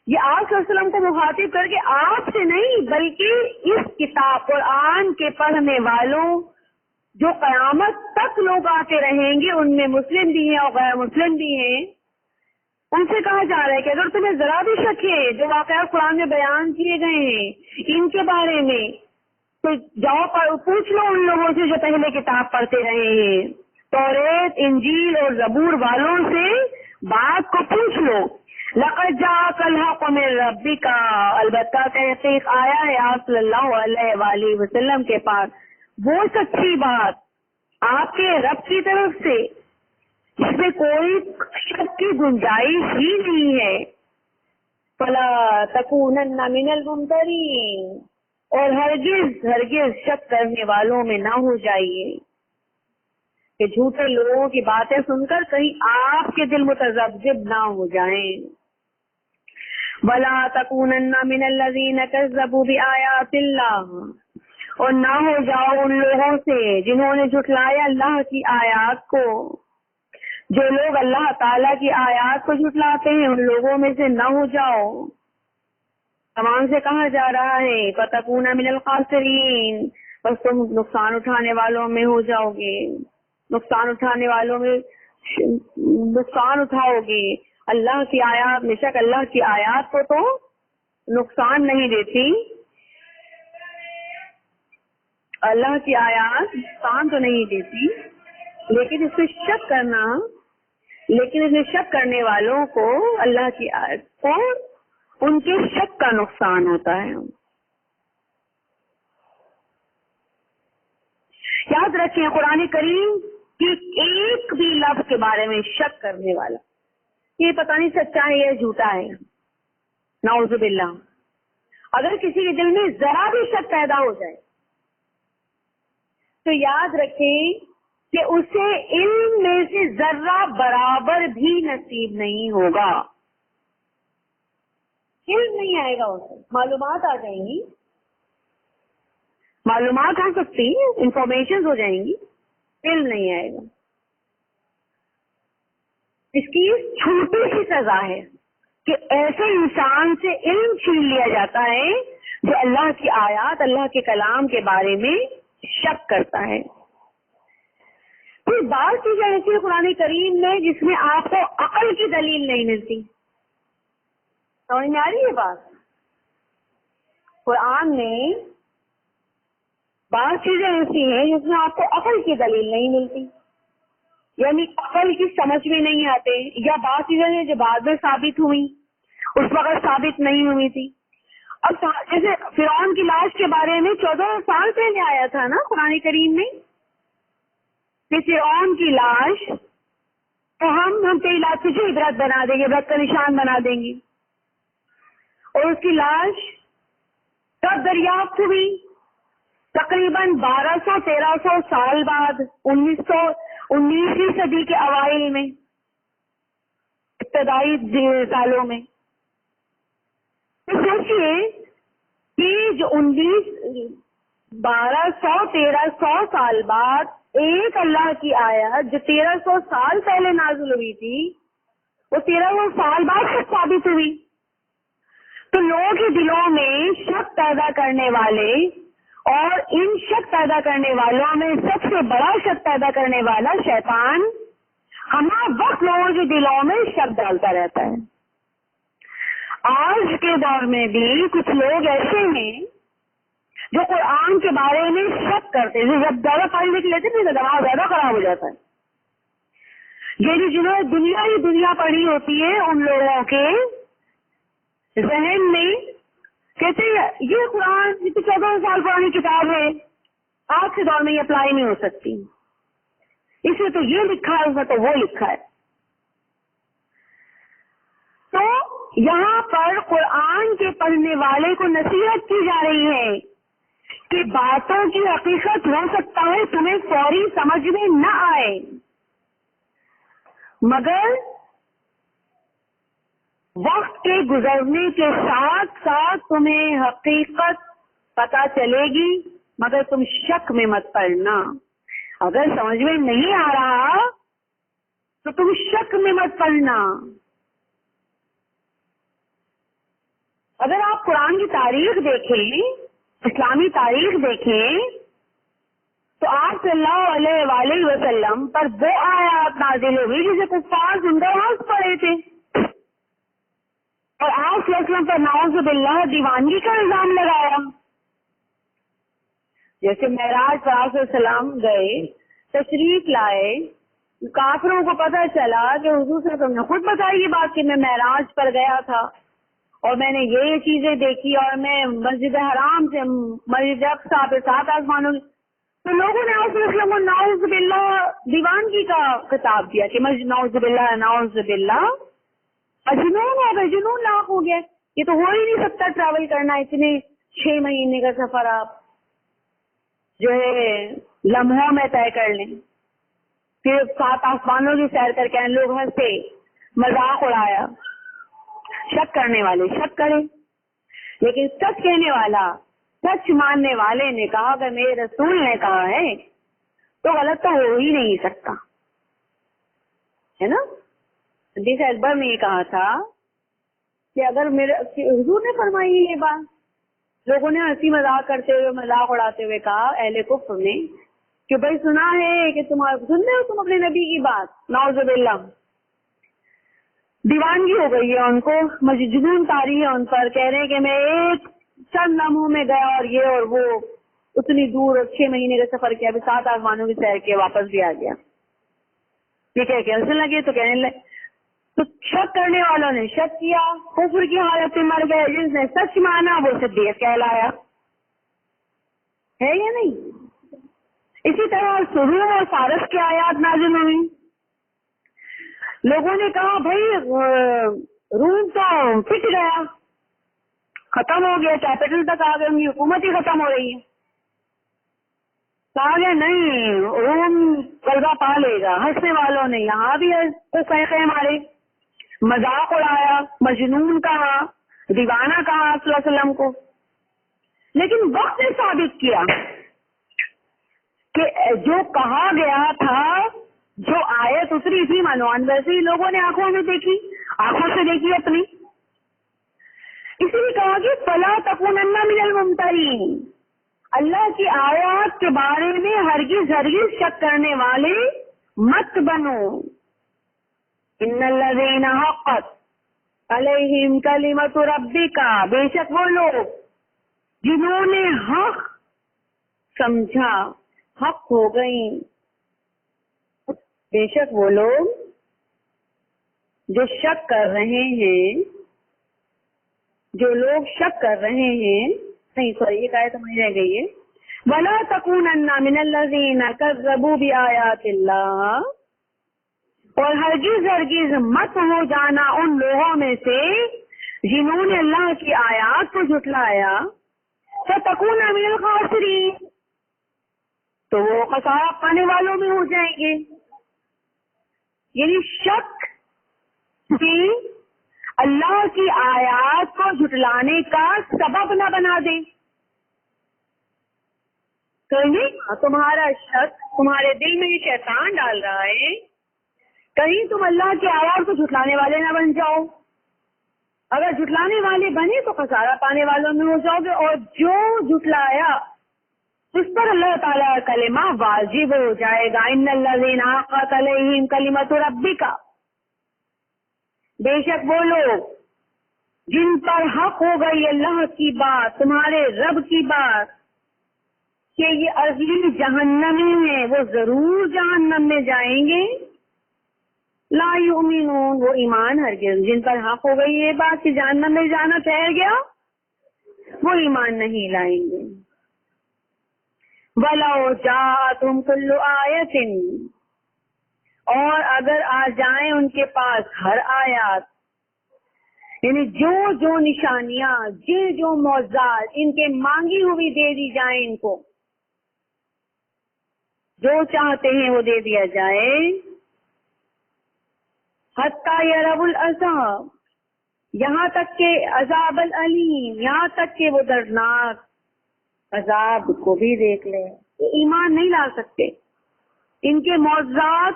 یہ آپ صلی اللہ علیہ وسلم کو مخاطب کر کے آپ سے نہیں بلکہ اس کتاب قرآن کے پڑھنے والوں جو قیامت تک لوگ آتے رہیں گے، ان میں مسلم بھی ہیں اور غیر مسلم بھی ہیں، ان سے کہا جا رہا ہے کہ اگر تمہیں ذرا بھی شک ہے جو واقعات قرآن میں بیان کیے گئے ہیں ان کے بارے میں تو جاؤ پوچھ لو ان لوگوں سے جو پہلے کتاب پڑھتے رہے ہیں، توریت، انجیل اور زبور والوں سے بات کو پوچھ لو. لقد جاءک الحق من ربک، البتہ تحقیق آیا ہے آپ صلی اللہ علیہ وآلہ وسلم کے پاس وہ سچی بات آپ کے رب کی طرف سے جس میں کوئی شک کی گنجائش ہی نہیں ہے. فلا تکونن من الممترین، اور ہرگز شک کرنے والوں میں نہ ہو جائیے کہ جھوٹے لوگوں کی باتیں سن کر کہیں آپ کے دل متذبذب نہ ہو جائیں. ولا تکونن من الذین کذبوا بآیات اللہ، اور نہ ہو جاؤ ان لوگوں سے جنہوں نے جھٹلایا اللہ کی آیات کو. جو لوگ اللہ تعالیٰ کی آیات کو جھٹلاتے ہیں ان لوگوں میں سے نہ ہو جاؤ. تمام سے کہا جا رہا ہے فتکون من الخاسرین، بس تم نقصان اٹھانے والوں میں ہو جاؤ گے، نقصان اٹھانے والوں میں نقصان اٹھاؤ گے. اللہ کی آیات، بے شک اللہ کی آیات کو تو نقصان نہیں دیتی، اللہ کی آیات نقصان تو نہیں دیتی، لیکن اس میں شک کرنے والوں کو اللہ کی آیت کو ان کے شک کا نقصان ہوتا ہے. یاد رکھیں قرآن کریم کی ایک بھی لفظ کے بارے میں شک کرنے والا، یہ پتہ نہیں سچا ہے یا جھوٹا ہے، نعوذ باللہ، اگر کسی کے دل میں ذرا بھی شک پیدا ہو جائے تو یاد رکھیں کہ اسے علم میں سے ذرہ برابر بھی نصیب نہیں ہوگا. علم نہیں آئے گا، اسے معلومات آ جائیں گی، معلومات آ سکتی ہیں، انفارمیشن ہو جائیں گی، علم نہیں آئے گا. اس کی چھوٹی سی سزا ہے کہ ایسے انسان سے علم چھین لیا جاتا ہے جو اللہ کی آیات، اللہ کے کلام کے بارے میں شک کرتا ہے. پھر بعض چیزیں ایسی قرآن کریم میں جس میں آپ کو عقل کی دلیل نہیں ملتی. سمجھ میں آ رہی ہے بات؟ قرآن میں بعض چیزیں ایسی ہیں جس میں آپ کو عقل کی دلیل نہیں ملتی، یعنی عقل کی سمجھ میں نہیں آتے، یا بعض چیزیں ہیں جو بعد میں ثابت ہوئی، اس وقت ثابت نہیں ہوئی تھی. اب جیسے فرعون کی لاش کے بارے میں 14 سال پہلے آیا تھا نا قرآن کریم میں کہ فرعون کی لاش تو ہم تیری لاش تجھے عبرت بنا دیں گے، عبرت کا نشان بنا دیں گے. اور اس کی لاش کب دریافت ہوئی؟ تقریباً 1200-1300 سال بعد، 19ویں صدی کے اوائل میں، ابتدائی سالوں میں. تو سوچیے کہ جو 1200-1300 سال بعد ایک اللہ کی آیت جو 1300 سال پہلے نازل ہوئی تھی وہ 1300 سال بعد تک ثابت ہوئی. تو لوگوں کے دلوں میں شک پیدا کرنے والے، اور ان شک پیدا کرنے والوں میں سب سے بڑا شک پیدا کرنے والا شیطان ہمارا وقت لوگوں کے دلوں میں شک ڈالتا رہتا ہے. آج کے دور میں بھی کچھ لوگ ایسے ہیں جو قرآن کے بارے میں شک کرتے ہیں. جب زیادہ پڑھ لکھ لیتے ہیں تو دماغ زیادہ خراب ہو جاتا ہے. یہ جنہوں نے دنیا پڑھی ہوتی ہے ان لوگوں کے ذہن میں کہتے ہیں یہ قرآن یہ تو 14 سال پرانی کتاب ہے، آج کے دور میں یہ اپلائی نہیں ہو سکتی، اس میں تو یہ لکھا ہے، اس میں تو وہ لکھا ہے. تو یہاں پر قرآن کے پڑھنے والے کو نصیحت کی جا رہی ہے کہ باتوں کی حقیقت ہو سکتا ہے تمہیں فوری سمجھ میں نہ آئے، مگر وقت کے گزرنے کے ساتھ ساتھ تمہیں حقیقت پتہ چلے گی، مگر تم شک میں مت پڑنا. اگر سمجھ میں نہیں آ رہا تو تم شک میں مت پڑنا. اگر آپ قرآن کی تاریخ دیکھیں، اسلامی تاریخ دیکھیں، تو آپ صلی اللہ علیہ وآلہ وسلم پر وہ آیات نازل ہوئی جسے کفار زندہ ہنس پڑے تھے، اور آپ صلی اللہ علیہ وسلم پر نعوذ باللہ دیوانگی کا الزام لگایا. جیسے معراج پر آپ السلام گئے، تشریف لائے، کافروں کو پتہ چلا کہ حضور صلی اللہ علیہ وسلم نے خود بتائی یہ بات کہ میں معراج پر گیا تھا اور میں نے یہ چیزیں دیکھی اور میں مسجد حرام سے مسجد اقصیٰ پہ 7 آسمانوں، تو لوگوں نے آپ وسلم کو نعوذ باللہ دیوانگی کا خطاب دیا کہ نعوذ باللہ جنون ہو گئے، جنون لاحق ہو گیا، یہ تو ہو ہی نہیں سکتا ٹریول کرنا اتنے 6 مہینے کا سفر آپ جو ہے لمحوں میں طے کر لیں، پھر 7 آسمانوں کی سیر کر کے لوگ ہنسے، مذاق اڑایا۔ شک کرنے والے شک کرے، لیکن سچ کہنے والا، سچ ماننے والے نے کہا کہ میرے رسول نے کہا ہے تو غلط تو ہو ہی نہیں سکتا، ہے نا۔ حدیث اکبر میں یہ کہا تھا کہ اگر میرے حضور نے فرمائی یہ بات، لوگوں نے ہنسی مذاق کرتے ہوئے، مذاق اڑاتے ہوئے کہا اہل کفر نے کہ بھائی سنا ہے کہ سنتے ہو تم اپنے نبی کی بات، نعوذ باللہ۔ دیوانگی ہو گئی ہے ان کو، جنون طاری ہے ان پر، کہہ رہے ہیں کہ میں ایک چند لمحوں میں گیا اور یہ اور وہ اتنی دور 6 مہینے کا سفر کیا، ابھی 7 آسمانوں کی سیر کے واپس بھی آ گیا۔ یہ کہہ کے ہنسنے لگے تو کہنے لگے، تو شک کرنے والوں نے شک کیا، کفر کی حالت میں مر گئے، جس نے سچ مانا وہ صدیق کہلایا، ہے یا نہیں؟ اسی طرح روم اور فارس کی آیات نازل ہوئی، لوگوں نے کہا بھائی روم تو پٹ گیا، ختم ہو گیا، کیپٹل تک آ گئے، ان کی حکومت ہی ختم ہو رہی ہے۔ کہا گیا نہیں، روم غلبہ پا لے گا۔ ہنسنے والوں نے یہاں بھی سیخے مارے، مذاق اڑایا، مجنون کہا، دیوانہ کہا صلی اللہ علیہ وسلم کو، لیکن وقت نے ثابت کیا کہ جو کہا گیا تھا، جو آیت اتری تھی منوان، ویسے ہی لوگوں نے آنکھوں میں دیکھی، آنکھوں سے دیکھی اپنی۔ اسی لیے کہا کہ فلا تکونن من الممترین، اللہ کی آیات کے بارے میں ہرگز شک کرنے والے مت بنو۔ ان الذین حقت علیہم کلمۃ ربک، بے شک وہ لوگ جنہوں نے حق سمجھا، حق ہو گئی، بے شک وہ لوگ جو شک کر رہے ہیں، جو لوگ شک کر رہے ہیں، نہیں سوری یہ آیت ہماری رہ گئی ہے، وَلَا تَكُونَنَّ مِنَ الَّذِينَ كَذَّبُوا بِآيَاتِ اللَّهِ، اور ہرگز مت ہو جانا ان لوگوں میں سے جنہوں نے اللہ کی آیات کو جھٹلایا، فَتَكُونَ مِنَ الْخَاسِرِينَ، تو وہ خسارہ پانے والوں میں ہو جائیں گے۔ یعنی شک بھی اللہ کی آیات کو جھٹلانے کا سبب نہ بنا دے۔ کہیں تمہارا شک تمہارے دل میں یہ شیطان ڈال رہا ہے، کہیں تم اللہ کی آیات کو جھٹلانے والے نہ بن جاؤ۔ اگر جھٹلانے والے بنے تو خسارہ پانے والوں میں ہو جاؤ گے، اور جو جھٹلایا اس پر اللہ تعالیٰ کا کلمہ واجب ہو جائے گا۔ ان الذین حقت علیہم کلمۃ ربک، بے شک وہ لوگ جن پر حق ہو گئی اللہ کی بات، تمہارے رب کی بات، کہ یہ عظیم جہنمی ہیں، وہ ضرور جہنم میں جائیں گے۔ لا یؤمنون، وہ ایمان ہرگز، جن پر حق ہو گئی یہ بات کہ جہنم میں جانا ٹھہر گیا، وہ ایمان نہیں لائیں گے۔ وَلَوْ جَاءَتْهُمْ كُلُّ آیَةٍ، اور اگر آ جائیں ان کے پاس ہر آیات، یعنی جو نشانیاں، جو معجزات ان کے مانگی ہوئی دے دی جائیں، ان کو جو چاہتے ہیں وہ دے دیا جائے، حتیٰ یروا العذاب، یہاں تک کہ عذاب العلیم، یہاں تک کہ وہ دردناک عذاب کو بھی دیکھ لیں، تو ایمان نہیں لا سکتے۔ ان کے معجزات،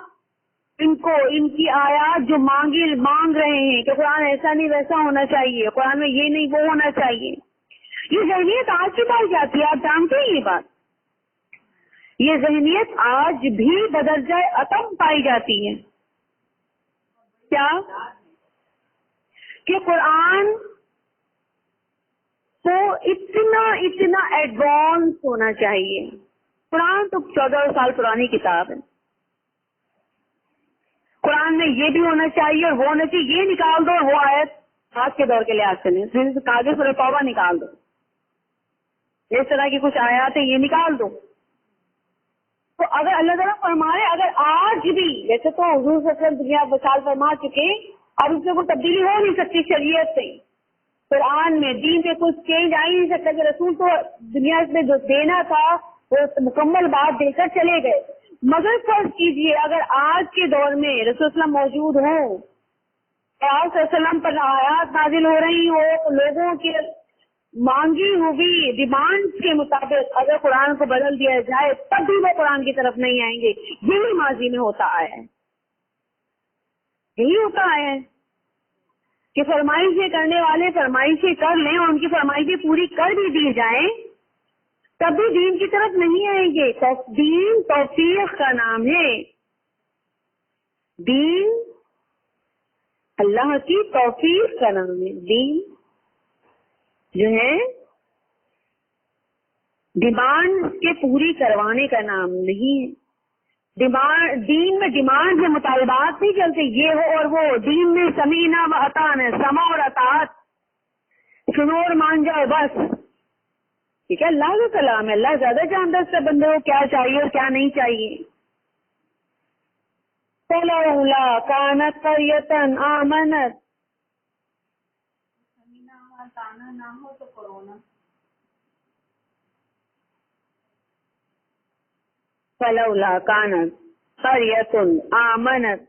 ان کی آیات جو مانگ رہے ہیں کہ قرآن ایسا نہیں ویسا ہونا چاہیے، قرآن میں یہ نہیں وہ ہونا چاہیے، یہ ذہنیت آج کی پائی جاتی ہے، آپ جانتے ہیں یہ بات، یہ ذہنیت آج بھی بدرجہ اتم پائی جاتی ہے۔ کیا کہ قرآن کو اتنا ایڈوانس ہونا چاہیے. قرآن تو 14 سال پرانی کتاب ہے. قرآن میں یہ بھی ہونا چاہیے اور وہ ہونا چاہیے. یہ نکال دو اور وہ آیت آج کے دور کے لحاظ سے نہیں, کاغذ سورہ توبہ نکال دو, اس طرح کی کچھ آیات ہیں یہ نکال دو. تو اگر اللہ تعالیٰ فرمائے اگر آج بھی, ویسے تو حضور صلی اللہ علیہ وسلم دنیا وصال فرما چکے, اب اس میں کوئی تبدیلی ہو نہیں سکتی شریعت سے, قرآن میں دین میں کچھ چینج آ ہی نہیں سکتا کہ رسول تو دنیا میں جو دینا تھا وہ مکمل بات دے کر چلے گئے. مگر فرض کیجئے اگر آج کے دور میں رسول اللہ موجود ہوں, آپ صلی اللہ علیہ وسلم پر آیات نازل ہو رہی ہو, لوگوں کے مانگی ہوئی ڈیمانڈ کے مطابق اگر قرآن کو بدل دیا جائے تب بھی وہ قرآن کی طرف نہیں آئیں گے. یہی ماضی میں ہوتا آیا ہے, یہی ہوتا آیا ہے کہ فرمائشیں کرنے والے فرمائشیں کر لیں اور ان کی فرمائشیں پوری کر بھی دی جائیں تب بھی دین کی طرف نہیں آئیں گے. دین توفیق کا نام ہے. دین اللہ کی توفیق کا نام ہے. دین جو ہے ڈیمانڈ کے پوری کروانے کا نام نہیں ہے. دین میں ڈیمانڈ سے مطالبات نہیں چلتے یہ ہو اور وہ. دین میں سمینا و اطاعنا, سما اور اطاعت, سنو اور مان جاؤ بس. ٹھیک ہے, اللہ کا کلام ہے, اللہ زیادہ جانتا ہے بندے کو کیا چاہیے اور کیا نہیں چاہیے. فلولا کانت قریۃ آمنت, تانا نہ ہو تو کرونا. فلولا کانت قریۃ آمنت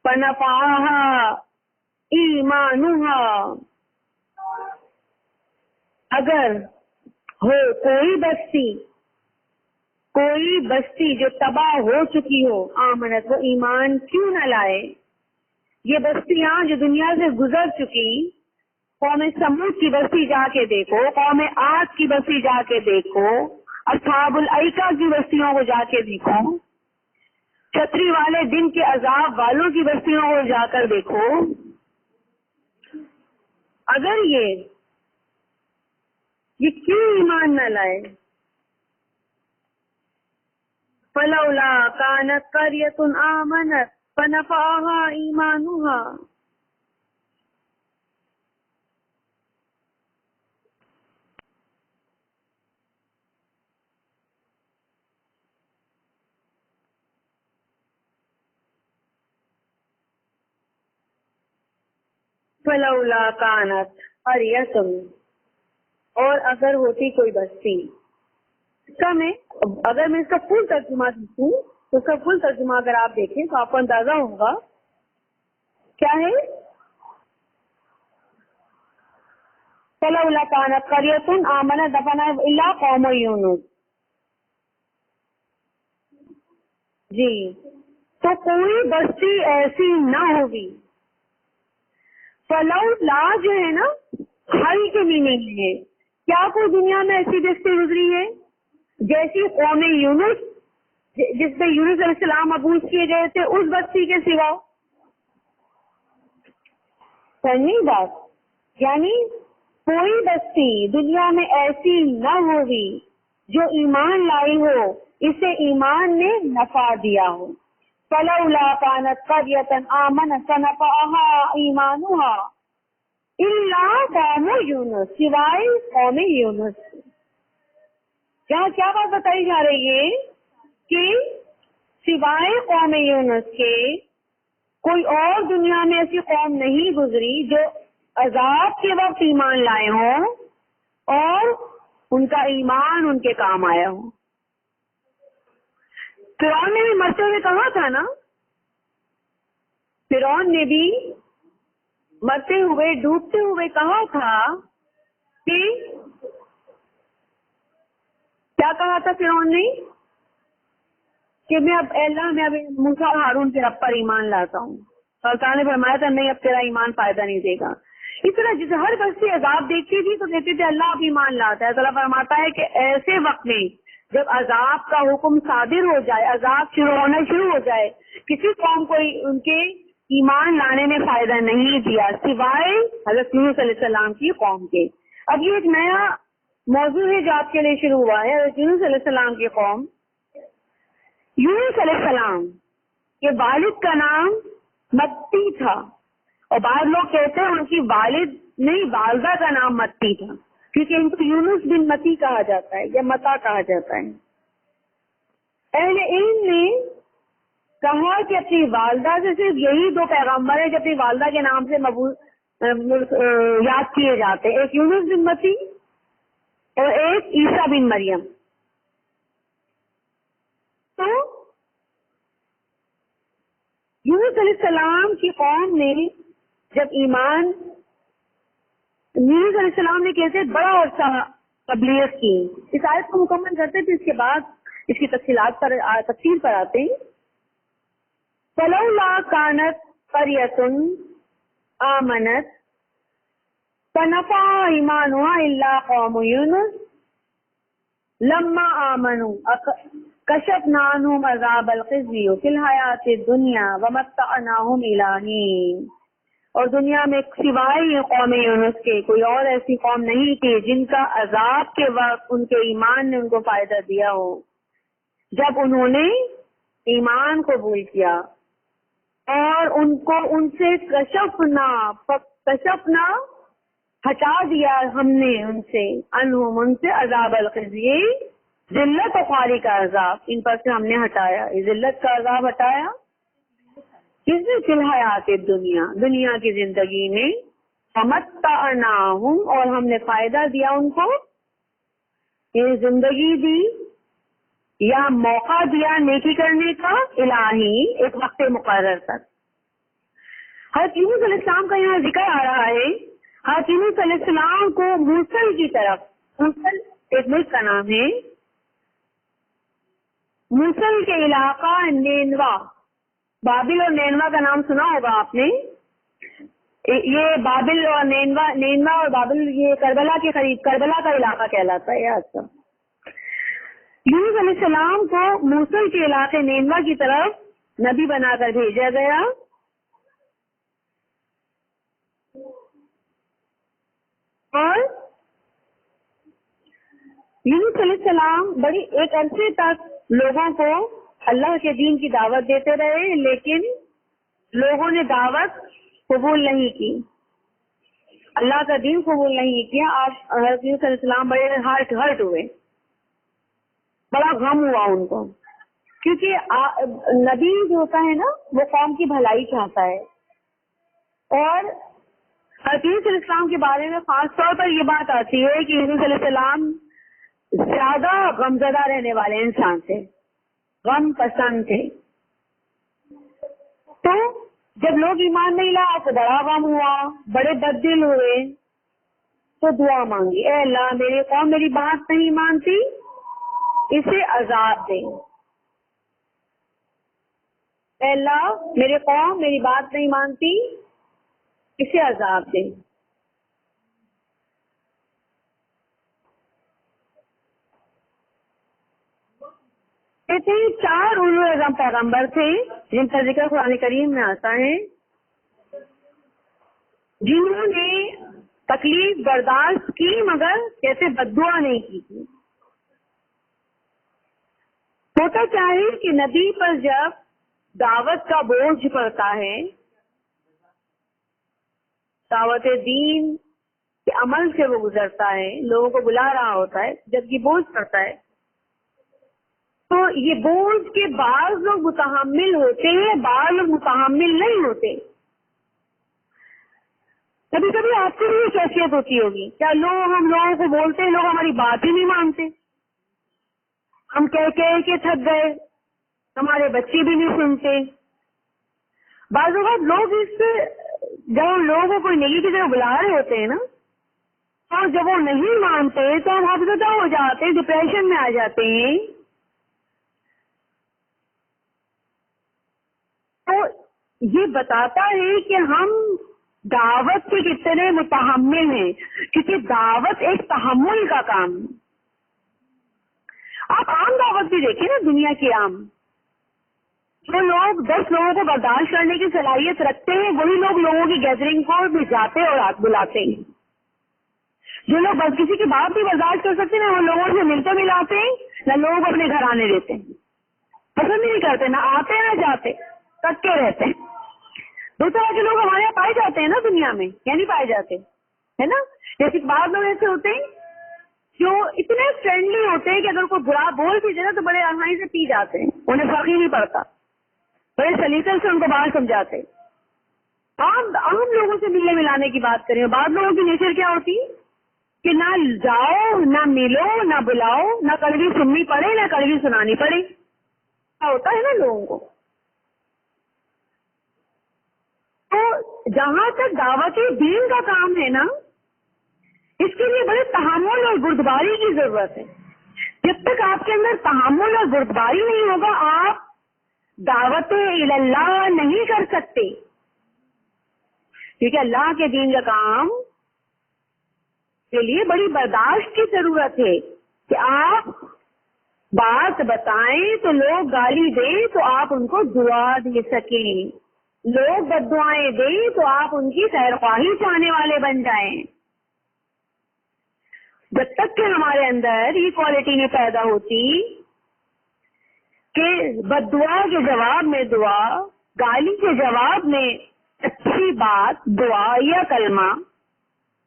فنفعها ایمانها, اگر ہو کوئی بستی جو تباہ ہو چکی ہو, آمنت وہ ایمان کیوں نہ لائے. یہ بستیاں جو دنیا سے گزر چکی, قوم سمود کی بستی جا کے دیکھو, قوم عاد کی بستی جا کے دیکھو, اصحاب الایکا کی بستیوں کو جا کے دیکھو, چھتری والے دن کے عذاب والوں کی بستیوں کو جا کر دیکھو. اگر یہ کیوں ایمان نہ لائے. فلولا کانت قریۃ آمنت فنفعها ایمانها, فلولا کانت قریۃ, اور اگر ہوتی کوئی بستی. اس کا اگر میں اس کا فل ترجمہ دیکھوں تو اس کا فل ترجمہ اگر آپ دیکھیں تو آپ کو اندازہ ہوگا کیا ہے. فلولا کانت قریۃ آمنت الا قوم یونس, جی تو کوئی بستی ایسی نہ ہوگی. فلولا جو ہے نا حل کے میننگ ہے. کیا کوئی دنیا میں ایسی بستی گزری ہے جیسی قوم یونس, جس میں یونس علیہ السلام مبعوث کیے گئے تھے, اس بستی کے سوا. سمجھی بات, یعنی کوئی بستی دنیا میں ایسی نہ ہوگی جو ایمان لائی ہو, اسے ایمان نے نفع دیا ہو. فلولا کانت قریۃ آمنت فنفعها ایمانها الا قوم یونس, سوائے قوم یونس. یہاں کیا بات بتائی جا رہی ہے کہ سوائے قوم یونس کے کوئی اور دنیا میں ایسی قوم نہیں گزری جو عذاب کے وقت ایمان لائے ہوں اور ان کا ایمان ان کے کام آیا ہو. فرعون نے بھی مرتے ہوئے کہا تھا نا, فرعون نے بھی مرتے ہوئے ڈوبتے ہوئے کہا تھا کہ کیا کہا تھا فرعون نے کہ میں اب اللہ میں اب موسیٰ اور ہارون کے رب پر ایمان لاتا ہوں. اور تعالیٰ نے فرمایا تھا نہیں اب تیرا ایمان فائدہ نہیں دے گا. اس طرح جسے ہر بستی عذاب دیکھتی تھی تو کہتے تھے اللہ اب ایمان لاتا ہے. اللہ فرماتا ہے کہ ایسے وقت میں جب عذاب کا حکم صادر ہو جائے, عذاب ہونا شروع ہو جائے, کسی قوم کو ان کے ایمان لانے میں فائدہ نہیں دیا سوائے حضرت یونس علیہ السلام کی قوم کے. اب یہ ایک نیا موضوع ہے جو آپ کے لیے شروع ہوا ہے. یونس علیہ السلام کی قوم. یونس علیہ السلام کے والد کا نام متی تھا, اور بعض لوگ کہتے ہیں ان کی والد نہیں والدہ کا نام متی تھا, کیونکہ ان کو یونس بن متی کہا جاتا ہے یا متا کہا جاتا ہے. اہل علم نے کہا کہ اپنی والدہ سے صرف یہی دو پیغمبر ہیں جو اپنی والدہ کے نام سے یاد کیے جاتے ہیں, ایک یونس بن متی اور ایک عیسیٰ بن مریم. تو یونس علیہ السلام کی قوم نے جب ایمان, یونس علیہ السلام نے کیسے بڑا عرصہ تبلیغ کی. اس آیت کو مکمل کرتے تھے, اس کے بعد اس کی تفصیلات پر تفصیل پر آتے ہیں. فلولا كانت قرية آمنت فنفعها إيمانها إلا قوم يونس لما آمنوا كشفنا عنهم عذاب الخزي في الحياة الدنيا ومتعناهم إلى حين. اور دنیا میں سوائے قوم یونس کے کوئی اور ایسی قوم نہیں تھی جن کا عذاب کے وقت ان کے ایمان نے ان کو فائدہ دیا ہو, جب انہوں نے ایمان قبول کیا اور ان کو ان سے کشفنا ہٹا دیا ہم نے ان سے انہم ان سے عذاب الخزی, ذلت و خواری کا عذاب ان پر سے ہم نے ہٹایا. ذلت کا عذاب ہٹایا کس نے؟ فی الحیات دنیا, دنیا کی زندگی میں. ومتعناہم اور ہم نے فائدہ دیا ان کو, یہ زندگی دی یا موقع دیا نیکی کرنے کا, الہی ایک وقت مقرر تک. حضرت یونس علیہ السلام کا یہاں ذکر آ رہا ہے. حضرت یونس علیہ السلام کو موصل کی طرف, موصل ایک ملک کا نام ہے, موصل کے علاقہ نینوا, بابل اور نینوا کا نام سنا ہوگا آپ نے. یہ بابل اور نینوا اور بابل یہ کربلا کے قریب, کربلا کا علاقہ کہلاتا ہے آج کا. یونس علیہ السلام کو موصل کے علاقے نینوا کی طرف نبی بنا کر بھیجا گیا. اور یونس علیہ السلام بڑی ایک عرصے تک لوگوں کو اللہ کے دین کی دعوت دیتے رہے, لیکن لوگوں نے دعوت قبول نہیں کی, اللہ کا دین قبول نہیں کیا. آپ حضرت یونس علیہ السلام بڑے ہرٹ ہوئے, بڑا غم ہوا ان کو, کیونکہ نبی جو ہوتا ہے نا وہ قوم کی بھلائی چاہتا ہے. اور حضرت یونس علیہ السلام کے بارے میں خاص طور پر یہ بات آتی ہے کہ یونس علیہ السلام زیادہ غمزدہ رہنے والے انسان تھے, غم پسند تھے. تو جب لوگ ایمان نہیں لائے تو بڑا غم ہوا, بڑے بددل ہوئے, تو دعا مانگی, اے اللہ میری قوم میری بات نہیں مانتی, اسے عذاب دے. اے اللہ میری قوم میری بات نہیں مانتی, اسے عذاب دے. تھے 4 اولو اعظم پیغمبر تھے جن کا ذکر قرآن کریم میں آتا ہے, جنہوں نے تکلیف برداشت کی مگر کیسے بددعا نہیں کی تھی. ہوتا کیا ہے کہ نبی پر جب دعوت کا بوجھ پڑتا ہے, دعوت دین کے عمل سے وہ گزرتا ہے, لوگوں کو بلا رہا ہوتا ہے, جب یہ بوجھ پڑتا ہے تو یہ بوجھ کے بعض لوگ متحمل ہوتے ہیں, بعض لوگ متحمل نہیں ہوتے. کبھی کبھی آپ کی بھی یہ کیفیت ہوتی ہوگی, کیا ہم لوگوں کو بولتے ہیں, لوگ ہماری بات ہی نہیں مانتے, ہم کہہ کے تھک گئے, ہمارے بچے بھی نہیں سنتے. بعض اوقات لوگ جب ہم لوگوں کو کوئی نیکی کی طرف بلا رہے ہوتے ہیں نا, اور جب وہ نہیں مانتے تو ہم حفظہ ہو جاتے ہیں, ڈپریشن میں آ جاتے ہیں. تو یہ بتاتا ہے کہ ہم دعوت کے کتنے متحمل ہیں, کیونکہ دعوت ایک تحمل کا کام ہے. آپ عام دعوت بھی دیکھیں نا, دنیا کی عام, جو لوگ 10 لوگوں کو برداشت کرنے کی صلاحیت رکھتے ہیں وہی لوگ لوگوں کی گیدرنگ کو بھی جاتے اور بلاتے ہیں. جو لوگ بس کسی کی بات نہیں برداشت کر سکتے نا وہ لوگوں سے ملتے ملاتے ہیں نہ لوگوں کو اپنے گھر آنے دیتے ہیں, پسند ہی نہیں کرتے, نہ آتے نہ جاتے, کٹ کے رہتے ہیں. دو طرح کے لوگ ہمارے یہاں پائے جاتے ہیں نا دنیا میں, یا نہیں پائے جاتے ہے نا. جیسے بعض لوگ ایسے ہوتے ہیں جو اتنے فرینڈلی ہوتے ہیں کہ اگر کوئی برا بول بھی دے نا تو بڑے آسانی سے پی جاتے ہیں, انہیں فرق ہی نہیں پڑتا, بڑے سلیقے سے ان کو بات سمجھاتے. عام لوگوں سے ملنے ملانے کی بات کریں, بعض لوگوں کی نیچر کیا ہوتی ہے کہ نہ جاؤ نہ ملو نہ بلاؤ, نہ کڑوی سننی پڑے نہ کڑوی سنانی پڑے, کیا ہوتا ہے نا لوگوں کو. تو جہاں تک دعوت دین کا کام ہے نا, اس کے لیے بڑے تحمل اور بردباری کی ضرورت ہے. جب تک آپ کے اندر تحمل اور بردباری نہیں ہوگا آپ دعوت اللہ نہیں کر سکتے, کیونکہ اللہ کے دین کا کام کے لیے بڑی برداشت کی ضرورت ہے کہ آپ بات بتائیں تو لوگ گالی دیں تو آپ ان کو دعا دے سکیں, لوگ بد دعائیں دیں تو آپ ان کی خیر خواہی چاہنے والے بن جائیں. جب تک کہ ہمارے اندر یہ کوالٹی نہیں پیدا ہوتی کہ بد دعا کے جواب میں دعا, گالی کے جواب میں اچھی بات, دعا یا کلمہ,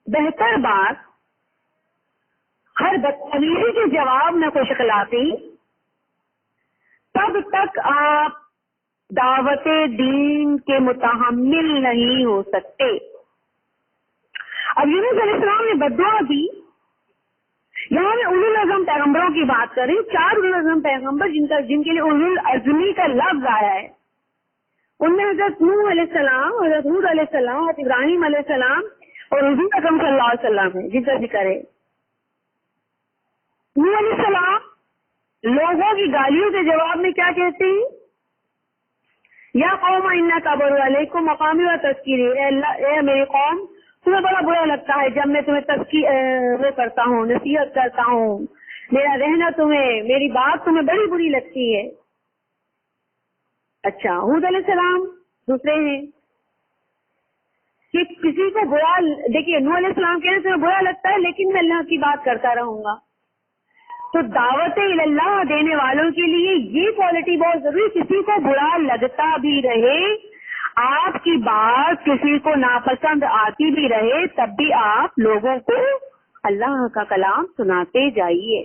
بہتر بات, ہر بدتمیزی کے جواب میں خوش اخلاقی, تب تک آپ دعوت دین کے متحمل نہیں ہو سکتے. اب یونس علیہ السلام نے بد دعا دی. یہاں میں اولو العزم پیغمبروں کی بات کریں, 4 اولو العزم پیغمبر جن کے لیے اولو العزمی کا لفظ آیا ہے. ان میں حضرت نوح علیہ السلام, حضرت ہود علیہ السلام, حضرت ابراہیم علیہ السلام اور حضور اکرم صلی اللہ علیہ وسلم ہے جن کا ذکر ہے. نوح علیہ السلام لوگوں کی گالیوں کے جواب میں کیا کہتے ہیں؟ یا قوم انا کبر علیکم مقامی و تذکیری, اے اللہ اے میری قوم تمہیں بڑا برا لگتا ہے جب میں تمہیں وہ کرتا ہوں, نصیحت کرتا ہوں, میرا رہنا تمہیں, میری بات تمہیں بڑی بری لگتی ہے. اچھا, ہود علیہ السلام دوسرے ہیں کہ کسی کو برا, دیکھیے نوح علیہ السلام کہنے سے برا لگتا ہے لیکن میں اللہ کی بات کرتا رہوں گا. تو دعوت اللہ دینے والوں کے لیے یہ کوالٹی بہت ضروری, کسی کو برا لگتا بھی رہے, آپ کی بات کسی کو ناپسند آتی بھی رہے, تب بھی آپ لوگوں کو اللہ کا کلام سناتے جائیے.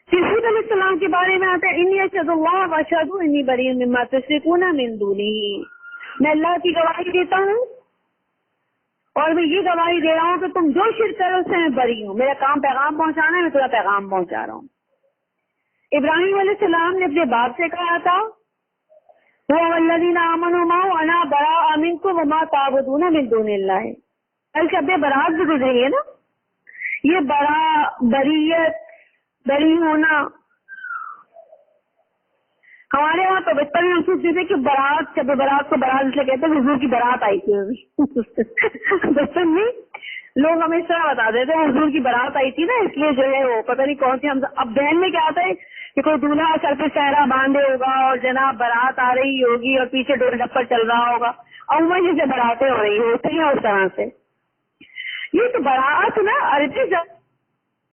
حود علیہ السلام کے بارے میں آتا ہے انی اشہد اللہ و اشہد انی بری مما تشرکون من دونہ, میں اللہ کی گواہی دیتا ہوں اور میں یہ گواہی دے رہا ہوں کہ تم جو شرک کرو اس سے میں بری ہوں, میرا کام پیغام پہنچانا ہے, میں تمہیں پیغام پہنچا رہا ہوں. ابراہیم علیہ السلام نے اپنے باپ سے کہا تھا وَالَّذِينَ آمَنُوا مَعَهُ أَنَا بَرَاءٌ مِنكُمْ وَمَا تَعْبُدُونَ مِن دُونِ اللَّهِ. کل شب برات بھی گزری ہے نا, یہ بریت, بری ہونا ہمارے وہاں تو بچپن میں محسوس ہوتے کہ برات, شب برات کو برات اس لیے کہتے ہیں حضور کی برات آئی تھی. بچپن میں لوگ ہمیں اس طرح بتا دیتے ہیں حضور کی برات آئی تھی نا, اس لیے جو ہے وہ پتہ نہیں کون سی. ہم اب بہن میں کیا آتا ہے کہ کوئی دولہا سر پہ صحرا باندھے ہوگا اور جناب برات آ رہی ہوگی اور پیچھے ڈول ڈپر چل رہا ہوگا, عموماً جیسے براتیں ہو رہی ہوتی ہیں اس طرح سے. یہ تو برات نا عربی